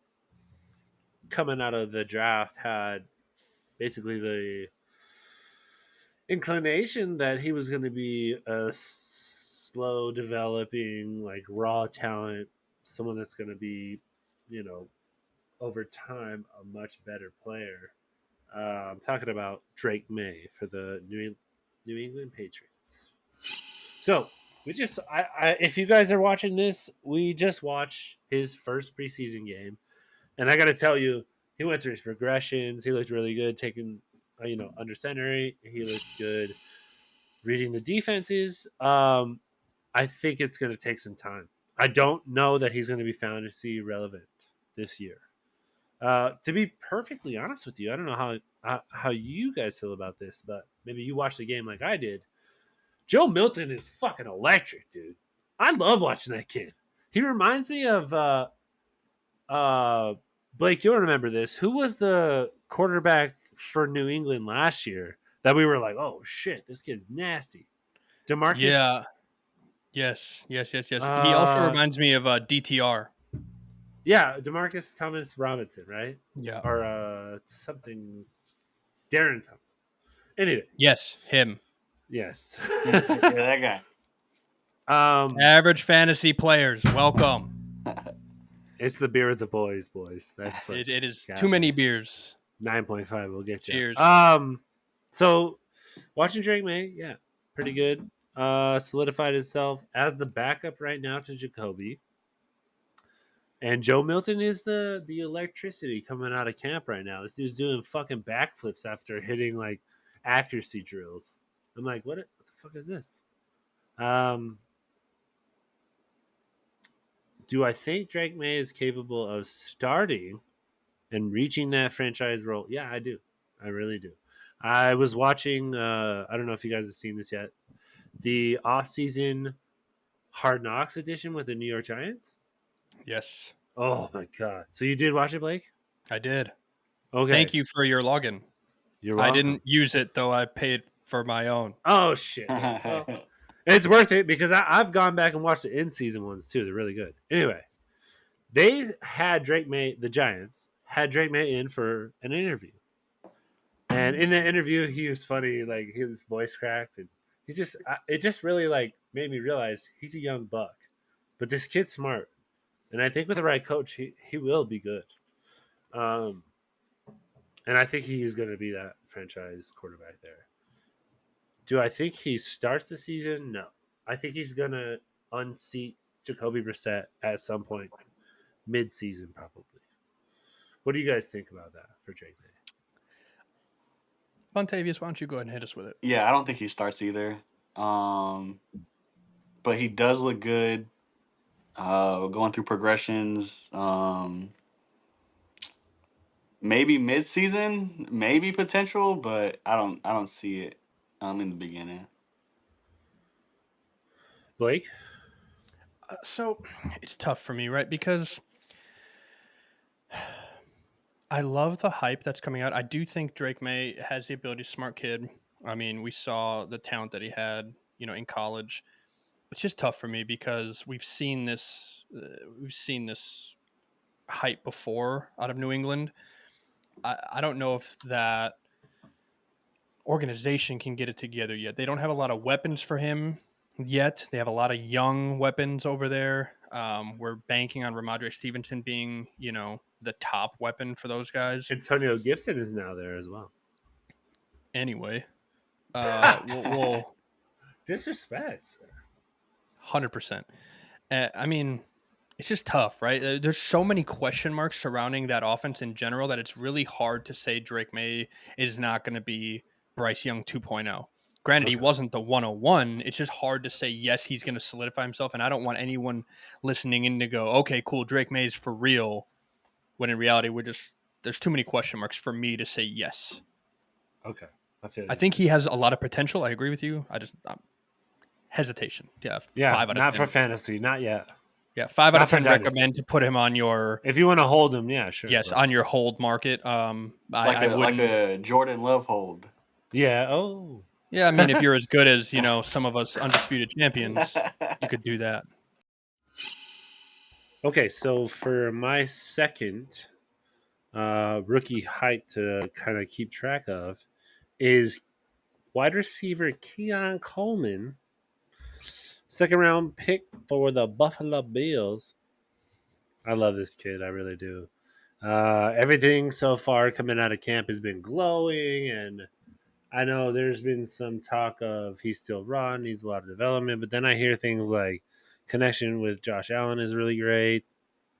coming out of the draft had basically the inclination that he was going to be a slow developing, like raw talent, someone that's going to be, you know, over time a much better player. I'm talking about Drake May for the New England Patriots. So we just, if you guys are watching this, we just watched his first preseason game, and I got to tell you, he went through his progressions. He looked really good, taking, under center. He looked good, reading the defenses. I think it's going to take some time. I don't know that he's going to be fantasy relevant this year. To be perfectly honest with you, I don't know how you guys feel about this, but maybe you watched the game like I did. Joe Milton is fucking electric, dude. I love watching that kid. He reminds me of Blake. You'll remember this. Who was the quarterback for New England last year that we were like, oh shit, this kid's nasty? Demarcus. Yeah. Yes. He also Uh, reminds me of DTR. yeah, Demarcus Thomas Robinson, right? Yeah. Or something. Darren Thomas. Anyway, Yes, him. yes. Yeah, that guy. Average fantasy players, welcome. It's the beer with the boys. That's what It is got too many me. beers. 9.5 will get you. Cheers. So watching Drake May, yeah, pretty good. Solidified himself as the backup right now to Jacoby. And Joe Milton is the electricity coming out of camp right now. This dude's doing fucking backflips after hitting like accuracy drills. I'm like, what the fuck is this? Do I think Drake May is capable of starting and reaching that franchise role? Yeah, I do. I really do. I was watching, I don't know if you guys have seen this yet, the off-season Hard Knocks edition with the New York Giants. Yes, Oh my god! So you did watch it, Blake? I did. Okay. Thank you for your login. You're I welcome. didn't use it though. I paid for my own. Oh shit! Well, it's worth it because I've gone back and watched the in-season ones too. They're really good. Anyway, they had Drake May, the Giants had Drake May in for an interview, and in the interview he was funny. Like his voice cracked, and he's just it just really like made me realize he's a young buck, but this kid's smart, and I think with the right coach he will be good. And I think he is going to be that franchise quarterback there. Do I think he starts the season? No. I think he's going to unseat Jacoby Brissett at some point mid-season, probably. What do you guys think about that for Drake May? Montavious, why don't you go ahead and hit us with it? Yeah, I don't think he starts either. But he does look good. Going through progressions. Maybe mid-season, maybe potential, but I don't see it in the beginning. Blake? So it's tough for me, right? Because I love the hype that's coming out. I do think Drake May has the ability, smart kid. I mean, we saw the talent that he had, in college. It's just tough for me because we've seen this hype before out of New England. I don't know if that organization can get it together yet. They don't have a lot of weapons for him yet. They have a lot of young weapons over there. We're banking on Ramondre Stevenson being, the top weapon for those guys. Antonio Gibson is now there as well. Anyway, we'll Disrespect. 100%. I mean, it's just tough, right? There's so many question marks surrounding that offense in general that it's really hard to say Drake May is not going to be Bryce Young 2.0. Granted, he Okay. wasn't the 101. It's just hard to say, yes, he's going to solidify himself. And I don't want anyone listening in to go, okay, cool, Drake May is for real. When in reality, there's too many question marks for me to say yes. Okay. I I think he has a lot of potential. I agree with you. Hesitation. Yeah, 5 out of not 10. for fantasy, not yet. Yeah, 5 out Not of for 10 dynasty. recommend to put him on your If you want to hold him, yeah, sure. yes but- on your hold market. I like wouldn't. a Jordan Love hold. yeah. Oh. Yeah, I mean, if you're as good as some of us undisputed champions, you could do that. Okay, so for my second rookie height to kind of keep track of is wide receiver Keon Coleman, second round pick for the Buffalo Bills. I love this kid, I really do. Everything so far coming out of camp has been glowing, and I know there's been some talk of he's still raw, needs a lot of development, but then I hear things like connection with Josh Allen is really great.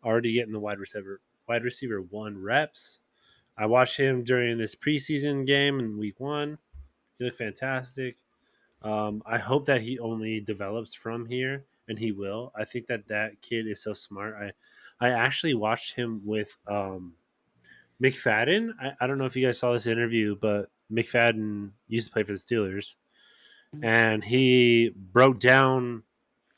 Already getting the wide receiver 1 reps. I watched him during this preseason game in week 1. He looked fantastic. I hope that he only develops from here, and he will. I think that kid is so smart. I actually watched him with McFadden. I don't know if you guys saw this interview, but McFadden used to play for the Steelers, and he broke down.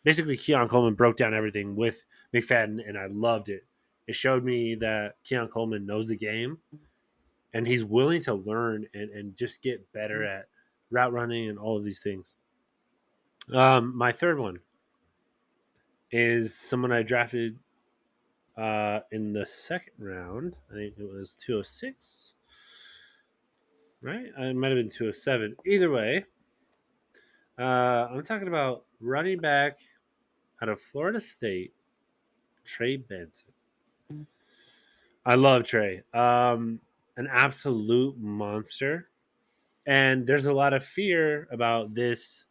Basically, Keon Coleman broke down everything with McFadden, and I loved it. It showed me that Keon Coleman knows the game, and he's willing to learn and just get better at route running and all of these things. My third one is someone I drafted in the second round. I think it was 206, right? It might have been 207. Either way, I'm talking about running back out of Florida State, Trey Benson. I love Trey. An absolute monster. And there's a lot of fear about this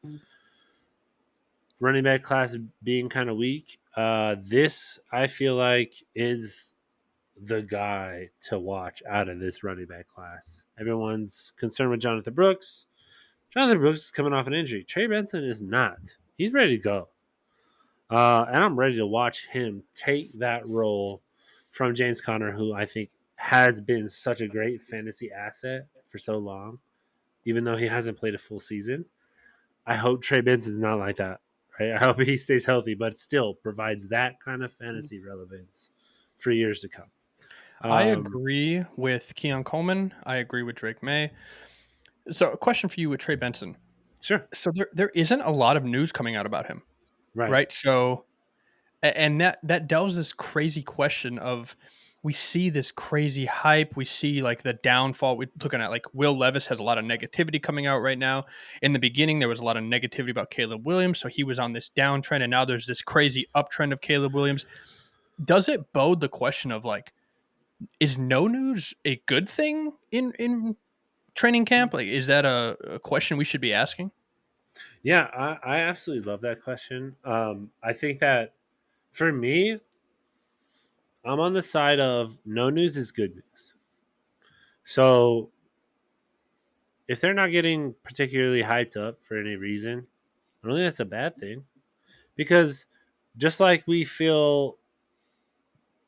running back class being kind of weak. This, I feel like, is the guy to watch out of this running back class. Everyone's concerned with Jonathan Brooks. Jonathan Brooks is coming off an injury. Trey Benson is not. He's ready to go. And I'm ready to watch him take that role from James Conner, who I think has been such a great fantasy asset for so long, even though he hasn't played a full season. I hope Trey Benson's not like that. Right? I hope he stays healthy, but still provides that kind of fantasy relevance for years to come. I agree with Keon Coleman. I agree with Drake May. So, a question for you with Trey Benson. Sure. So there isn't a lot of news coming out about him, right? So, and that delves this crazy question of we see this crazy hype. We see like the downfall. We're looking at like Will Levis has a lot of negativity coming out right now. In the beginning, there was a lot of negativity about Caleb Williams. So he was on this downtrend, and now there's this crazy uptrend of Caleb Williams. Does it bode the question of like, is no news a good thing in training camp? Like, is that a question we should be asking? Yeah, I absolutely love that question. I think that for me, I'm on the side of no news is good news. So if they're not getting particularly hyped up for any reason, I don't think that's a bad thing. Because just like we feel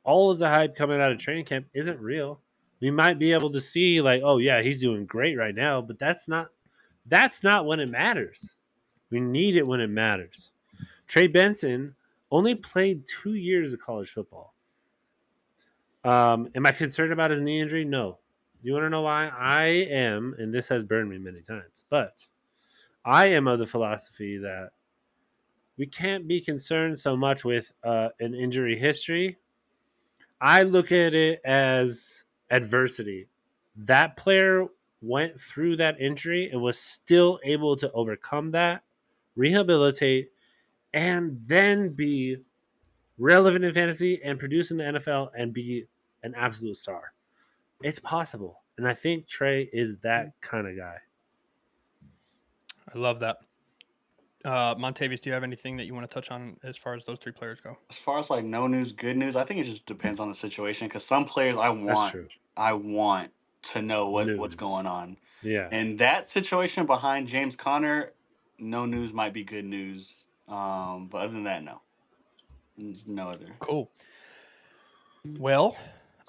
all of the hype coming out of training camp isn't real. We might be able to see like, oh yeah, he's doing great right now, but that's not when it matters. We need it when it matters. Trey Benson only played 2 years of college football. Am I concerned about his knee injury? No. You want to know why? I am, and this has burned me many times, but I am of the philosophy that we can't be concerned so much with an injury history. I look at it as adversity. That player went through that injury and was still able to overcome that, rehabilitate, and then be relevant in fantasy and produce in the NFL and be an absolute star. It's possible. And I think Trey is that kind of guy. I love that. Montavious, do you have anything that you want to touch on as far as those three players go? As far as like no news, good news, I think it just depends on the situation. Because some players, That's true. I want to know what's News. going on. Yeah. And that situation behind James Conner, no news might be good news. But other than that, no, no other. Cool. Well,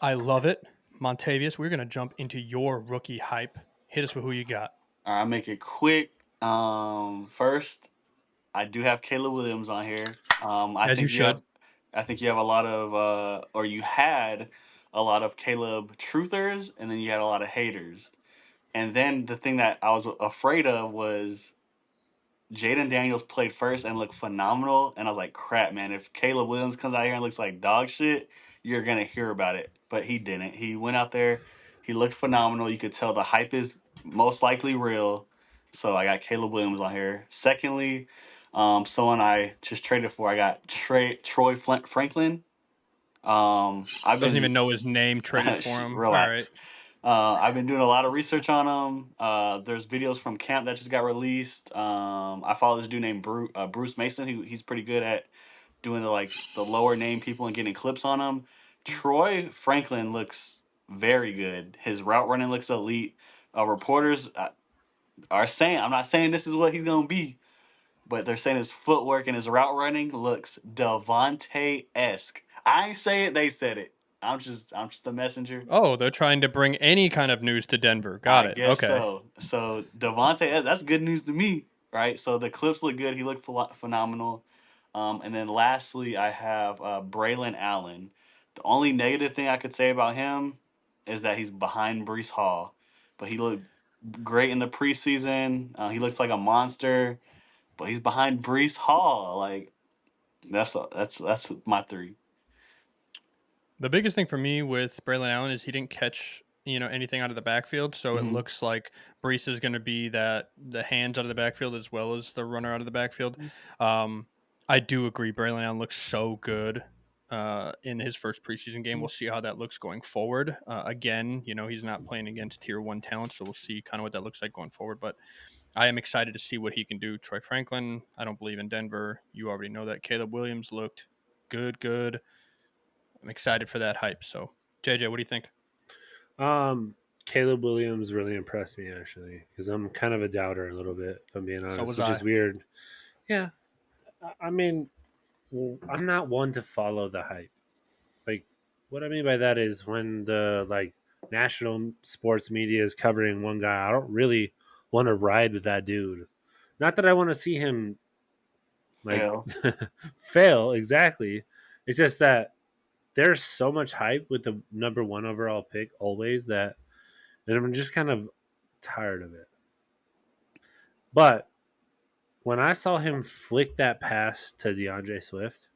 I love it. Montavious, we're going to jump into your rookie hype. Hit us with who you got. All right, I'll make it quick. First, I do have Caleb Williams on here. As you should. I think you have a lot of, or you had a lot of Caleb truthers, and then you had a lot of haters. And then the thing that I was afraid of was Jaden Daniels played first and looked phenomenal, and I was like, "Crap, man! If Caleb Williams comes out here and looks like dog shit, you're gonna hear about it." But he didn't. He went out there, he looked phenomenal. You could tell the hype is most likely real. So I got Caleb Williams on here. Secondly, someone I just traded for, I got Franklin. I've Doesn't been even know his name, traded for him. All right. relax. I've been doing a lot of research on him. There's videos from camp that just got released. I follow this dude named Bruce Mason. He's pretty good at doing the lower name people and getting clips on them. Troy Franklin looks very good. His route running looks elite. Reporters are saying, I'm not saying this is what he's gonna be, but they're saying his footwork and his route running looks Devontae-esque. I ain't say it, they said it. I'm just the messenger. Oh, they're trying to bring any kind of news to Denver. Got I it. guess Okay. so. So Devontae, that's good news to me, right? So the clips look good. He looked phenomenal. And then lastly, I have Braylon Allen. The only negative thing I could say about him is that he's behind Brees Hall, but he looked great in the preseason. He looks like a monster, but he's behind Brees Hall. Like that's my three. The biggest thing for me with Braylon Allen is he didn't catch anything out of the backfield, so it Hmm. looks like Brees is going to be the hands out of the backfield as well as the runner out of the backfield. I do agree. Braylon Allen looks so good in his first preseason game. We'll see how that looks going forward. Again, he's not playing against tier 1 talent, so we'll see kind of what that looks like going forward. But I am excited to see what he can do. Troy Franklin, I don't believe in Denver. You already know that. Caleb Williams looked good. I'm excited for that hype. So, JJ, what do you think? Caleb Williams really impressed me actually because I'm kind of a doubter a little bit, if I'm being So honest, was which I. is weird. Yeah, I mean, I'm not one to follow the hype. Like, what I mean by that is when the national sports media is covering one guy, I don't really want to ride with that dude. Not that I want to see him like Fail. fail exactly. It's just that there's so much hype with the number one overall pick always that I'm just kind of tired of it. But when I saw him flick that pass to DeAndre Swift,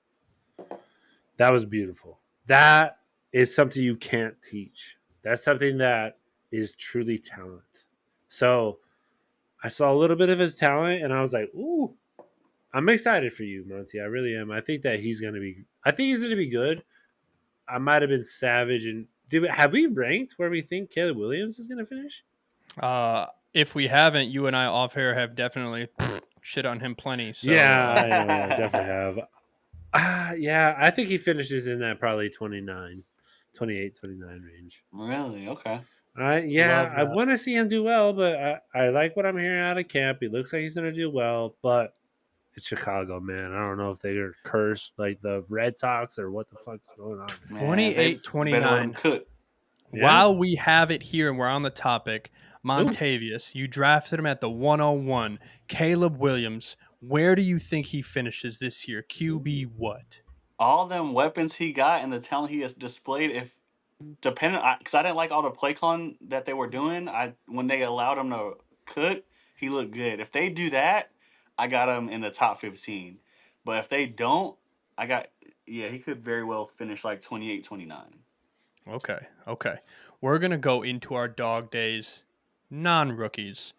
that was beautiful. That is something you can't teach. That's something that is truly talent. So I saw a little bit of his talent and I was like, ooh, I'm excited for you, Monty. I really am. I think that he's gonna be good. I might have been savage and have we ranked where we think Caleb Williams is gonna finish? If we haven't, you and I off here have definitely shit on him plenty. So, Yeah, I know. I definitely have. Yeah, I think he finishes in that probably 29, 28, 29 range. Really? Okay. Yeah, love I that. want to see him do well, but I like what I'm hearing out of camp. He looks like he's going to do well, but it's Chicago, man. I don't know if they are cursed like the Red Sox or what the fuck's going on. Man. Man, they 28 better let him 29. cook. Yeah. While we have it here and we're on the topic, Ooh. Montavious, you drafted him at the 101. Caleb Williams, where do you think he finishes this year? QB what? All them weapons he got and the talent he has displayed, if depending, because I didn't like all the play con that they were doing. When they allowed him to cook, he looked good. If they do that, I got him in the top 15. But if they don't, I got yeah, he could very well finish like 28, 29. Okay. We're going to go into our dog days, non rookies.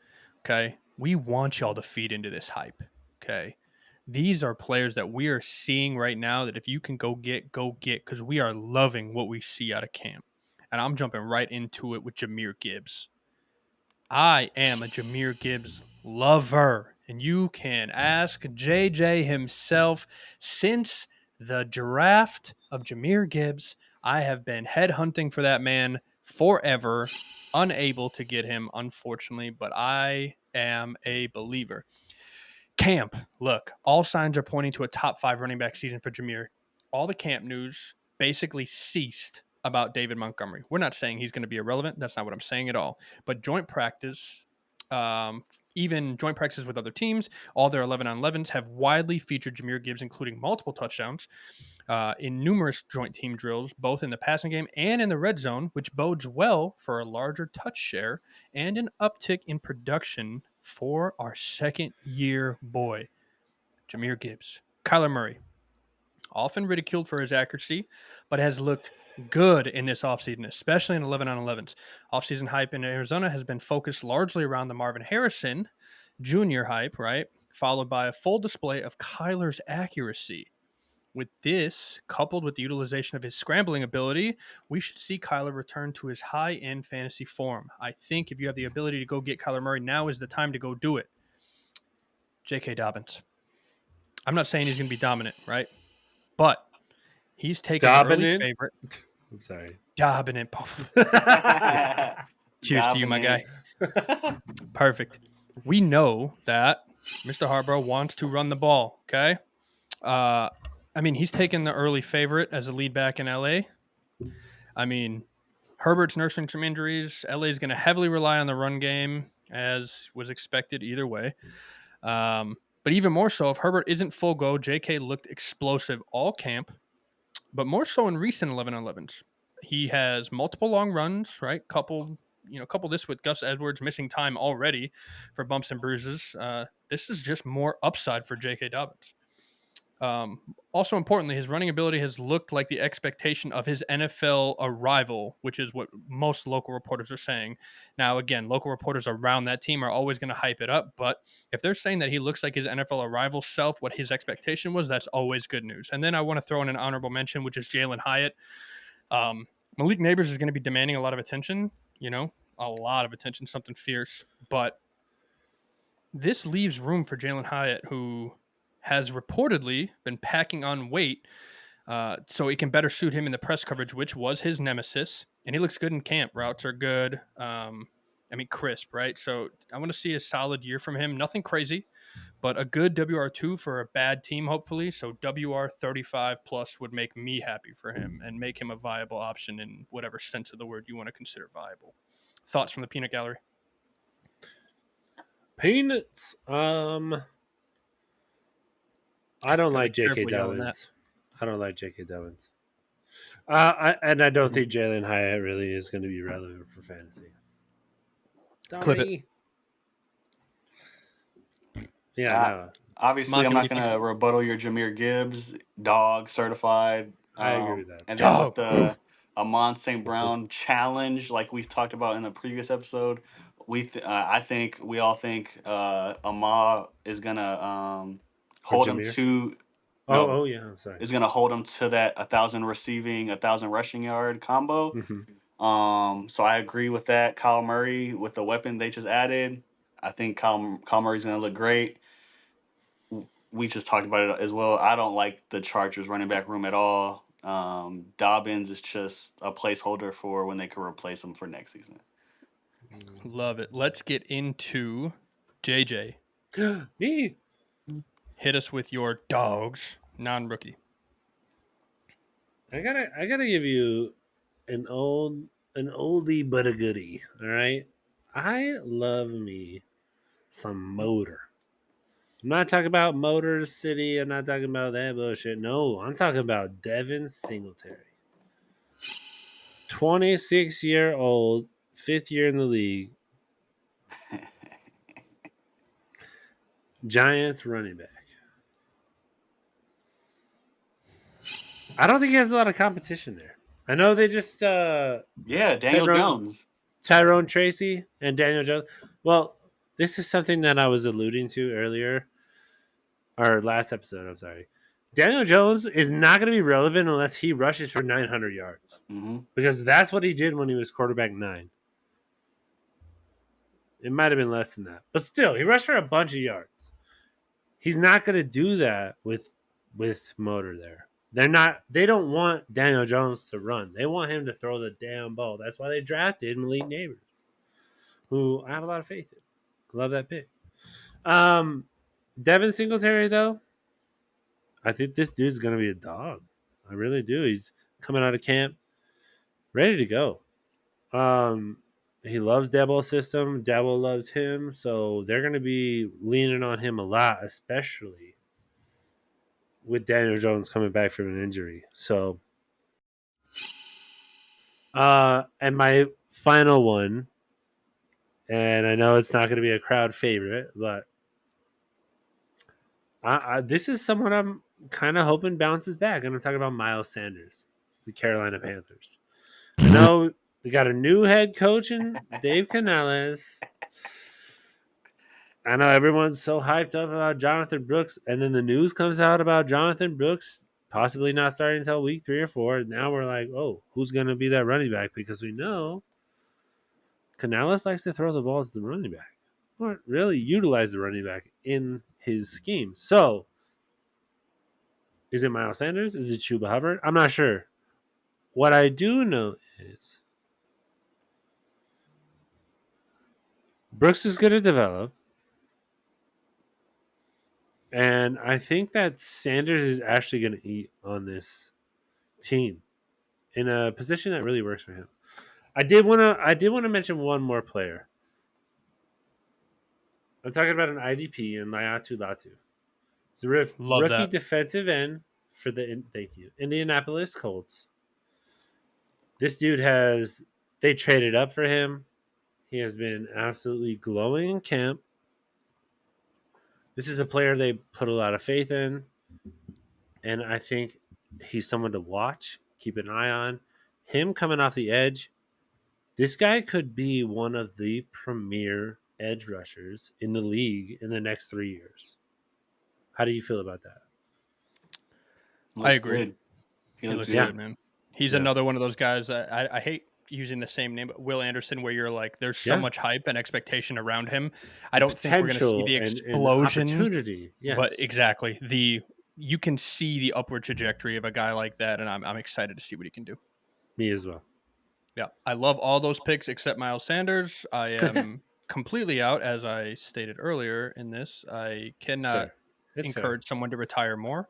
Okay. We want y'all to feed into this hype. Okay. These are players that we are seeing right now that if you can go get, because we are loving what we see out of camp. and I'm jumping right into it with Jahmyr Gibbs. I am a Jahmyr Gibbs lover, and you can ask JJ himself. Since the draft of Jahmyr Gibbs, I have been headhunting for that man forever, unable to get him, unfortunately, but I am a believer. Camp, look, all signs are pointing to a top 5 running back season for Jahmyr. All the camp news basically ceased about David Montgomery. We're not saying he's going to be irrelevant. That's not what I'm saying at all. But joint practice, even joint practices with other teams, all their 11 on 11s have widely featured Jahmyr Gibbs, including multiple touchdowns in numerous joint team drills, both in the passing game and in the red zone, which bodes well for a larger touch share and an uptick in production for our second year boy, Jahmyr Gibbs. Kyler Murray, often ridiculed for his accuracy, but has looked good in this offseason, especially in 11 on 11s. Offseason hype in Arizona has been focused largely around the Marvin Harrison Jr. hype, right? Followed by a full display of Kyler's accuracy. With this, coupled with the utilization of his scrambling ability, we should see Kyler return to his high-end fantasy form. I think if you have the ability to go get Kyler Murray, now is the time to go do it. J.K. Dobbins. I'm not saying he's going to be dominant, right? But he's taken the early favorite. I'm sorry. Dominant. Cheers to you, my guy. Perfect. We know that Mr. Harbaugh wants to run the ball, okay? I mean, he's taken the early favorite as a lead back in LA. I mean, Herbert's nursing some injuries. LA is going to heavily rely on the run game, as was expected either way. But even more so, if Herbert isn't full go, JK looked explosive all camp, but more so in recent 11-on-11s. He has multiple long runs, right? Couple this with Gus Edwards missing time already for bumps and bruises. This is just more upside for J.K. Dobbins. Also importantly, his running ability has looked like the expectation of his NFL arrival, which is what most local reporters are saying. Now, again, local reporters around that team are always going to hype it up, but if they're saying that he looks like his NFL arrival self, what his expectation was, that's always good news. And then I want to throw in an honorable mention, which is Jalen Hyatt. Malik Neighbors is going to be demanding a lot of attention, something fierce, but this leaves room for Jalen Hyatt, who has reportedly been packing on weight so it can better suit him in the press coverage, which was his nemesis. And he looks good in camp. Routes are good. Crisp, right? So I want to see a solid year from him. Nothing crazy, but a good WR2 for a bad team, hopefully. So WR 35 plus would make me happy for him and make him a viable option in whatever sense of the word you want to consider viable. Thoughts from the peanut gallery? Peanuts. I don't like J.K. Dobbins. I don't like J.K. Dobbins. I don't think Jalen Hyatt really is going to be relevant for fantasy. Sorry. Clip it. Yeah, no. Obviously, I'm not going to rebuttal your Jahmyr Gibbs, dog certified. I agree with that. And then with the Amon St. Brown challenge, like we talked about in the previous episode, we all think Amon is going to hold him to. I'm sorry. Is going to hold him to that 1,000 receiving, 1,000 rushing yard combo. Mm-hmm. So I agree with that. Kyle Murray with the weapon they just added, I think Kyle Murray's going to look great. We just talked about it as well. I don't like the Chargers running back room at all. Dobbins is just a placeholder for when they can replace him for next season. Love it. Let's get into JJ. Me. Hit us with your dogs, non-rookie. I gotta give you an oldie but a goodie. All right, I love me some motor. I'm not talking about Motor City. I'm not talking about that bullshit. No, I'm talking about Devin Singletary. 26-year-old, 5th year in the league. Giants running back. I don't think he has a lot of competition there. I know they just Daniel Jones, Tyrone Tracy, and Daniel Jones. Well, this is something that I was alluding to earlier, or last episode. I'm sorry. Daniel Jones is not going to be relevant unless he rushes for 900 yards Mm-hmm. because that's what he did when he was quarterback 9. It might have been less than that, but still, he rushed for a bunch of yards. He's not going to do that with Motor there. They're not. They don't want Daniel Jones to run. They want him to throw the damn ball. That's why they drafted Malik Neighbors, who I have a lot of faith in. Love that pick. Devin Singletary though, I think this dude's going to be a dog. I really do. He's coming out of camp, ready to go. He loves Dabo's system. Dabo loves him, so they're going to be leaning on him a lot, especially with Daniel Jones coming back from an injury. So, and my final one, and I know it's not going to be a crowd favorite, but this is someone I'm kind of hoping bounces back, and I'm talking about Miles Sanders, the Carolina Panthers. I know they got a new head coach in Dave Canales. I know everyone's so hyped up about Jonathan Brooks, and then the news comes out about Jonathan Brooks possibly not starting until week 3 or 4. Now we're like, oh, who's going to be that running back? Because we know Canales likes to throw the ball to the running back, or really utilize the running back in his scheme. So, is it Miles Sanders? Is it Chuba Hubbard? I'm not sure. What I do know is Brooks is going to develop. And I think that Sanders is actually going to eat on this team in a position that really works for him. I did want to mention one more player. I'm talking about an IDP in Layatu Latu. He's a Love rookie that. defensive end for the Indianapolis Colts. This dude they traded up for him. He has been absolutely glowing in camp. This is a player they put a lot of faith in, and I think he's someone to watch, keep an eye on. Him coming off the edge, this guy could be one of the premier edge rushers in the league in the next 3 years. How do you feel about that? I Looks agree. good. He He looks looks Yeah. good, man. He's Yeah. another one of those guys that I hate using the same name, but Will Anderson, where you're like, there's so Yeah. much hype and expectation around him. I don't think we're going to see Potential the and explosion, opportunity. Yes. but exactly you can see the upward trajectory of a guy like that, and I'm excited to see what he can do. Me as well. Yeah, I love all those picks except Miles Sanders. I am completely out, as I stated earlier in this. I cannot Sir, it's encourage someone to retire more.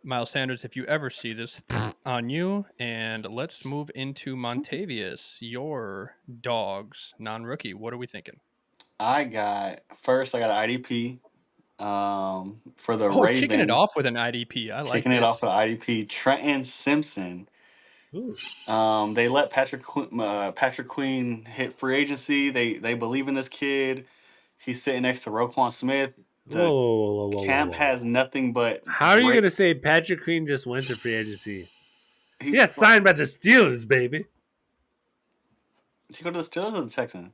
Miles Sanders, if you ever see this, on you. And let's move into Montavious, your dogs, non-rookie. What are we thinking? I got an IDP for the Oh, kicking it off Ravens. with an IDP. I like Kicking it off this. with IDP, Trenton Simpson. fair. They let Patrick Queen hit free agency. They believe in this kid. He's sitting next to Roquan Smith. The Whoa. camp has nothing but How are you great. going to say Patrick Queen just went to free agency? He, He got signed by the Steelers, baby. Did he go to the Steelers or the Texans?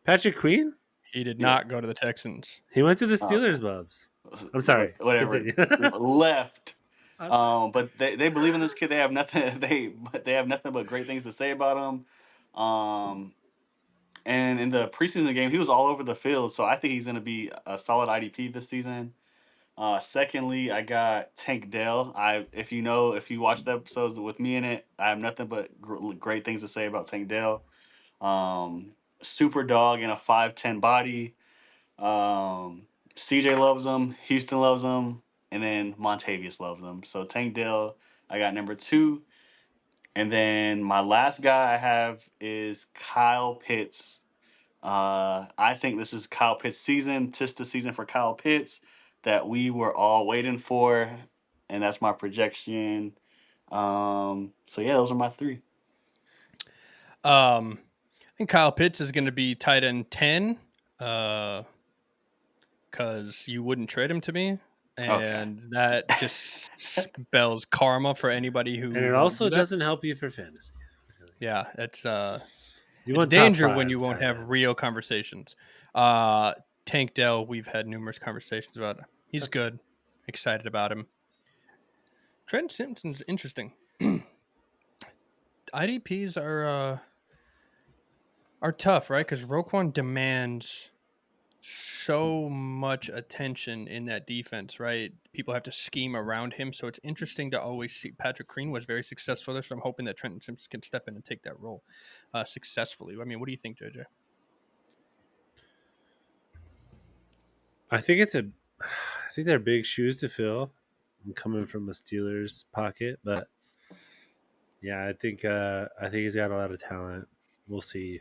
Patrick Queen? He did Yeah. not go to the Texans. He went to the Oh, Steelers, Bubs. I'm sorry. Whatever. Continue. Left. But they believe in this kid. They have nothing. They have nothing but great things to say about him. And in the preseason game, he was all over the field. So I think he's going to be a solid IDP this season. Secondly, I got Tank Dell. If you watch the episodes with me in it, I have nothing but great things to say about Tank Dell. Super dog in a 5'10" body. CJ loves him. Houston loves him. And then Montavious loves him. So Tank Dell, I got number 2. And then my last guy I have is Kyle Pitts. I think this is Kyle Pitts' season. Tis the season for Kyle Pitts that we were all waiting for. And that's my projection. So yeah, those are my 3. I think Kyle Pitts is going to be tight end 10 because you wouldn't trade him to me. And that just spells karma for anybody who And it won't also do that. doesn't help you for fantasy. Yeah, it's You it's want danger top when 5, you won't have Tyler. real conversations. Tank Dell, we've had numerous conversations about. He's good. Excited about him. Trent Simpson's interesting. IDPs are tough, right? Because Roquan demands so much attention in that defense, right? People have to scheme around him, so it's interesting to always see. Patrick Green was very successful there, so I'm hoping that Trenton Simpson can step in and take that role successfully. I mean, what do you think, JJ? I think they're big shoes to fill. I'm coming from a Steelers pocket, but yeah, I think he's got a lot of talent. We'll see.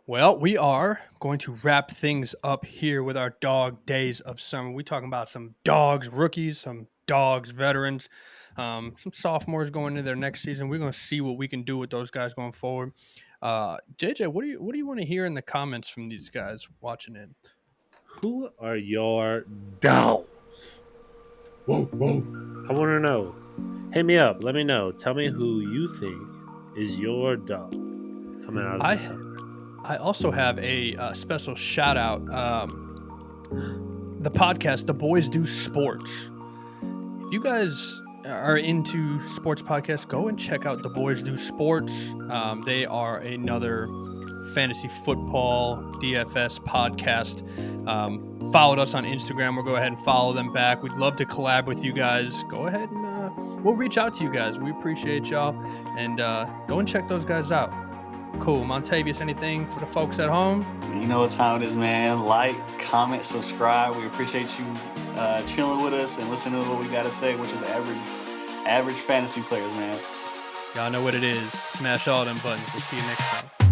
Well, we are going to wrap things up here with our dog days of summer. We're talking about some dogs rookies, some dogs veterans, some sophomores going into their next season. We're going to see what we can do with those guys going forward. JJ, what do you want to hear in the comments from these guys watching in? Who are your dogs? Whoa, whoa. I want to know. Hit me up. Let me know. Tell me who you think is your dog coming out of the summer. I also have a special shout out. The podcast, The Boys Do Sports. If you guys are into sports podcasts, go and check out The Boys Do Sports. They are another fantasy football DFS podcast. Followed us on Instagram. We'll go ahead and follow them back. We'd love to collab with you guys. Go ahead and we'll reach out to you guys. We appreciate y'all. And go and check those guys out. Cool. Montavious, anything for the folks at home? You know what time it is, man. Like, comment, subscribe. We appreciate you chilling with us and listening to what we got to say, which is average fantasy players, man. Y'all know what it is. Smash all them buttons. We'll see you next time.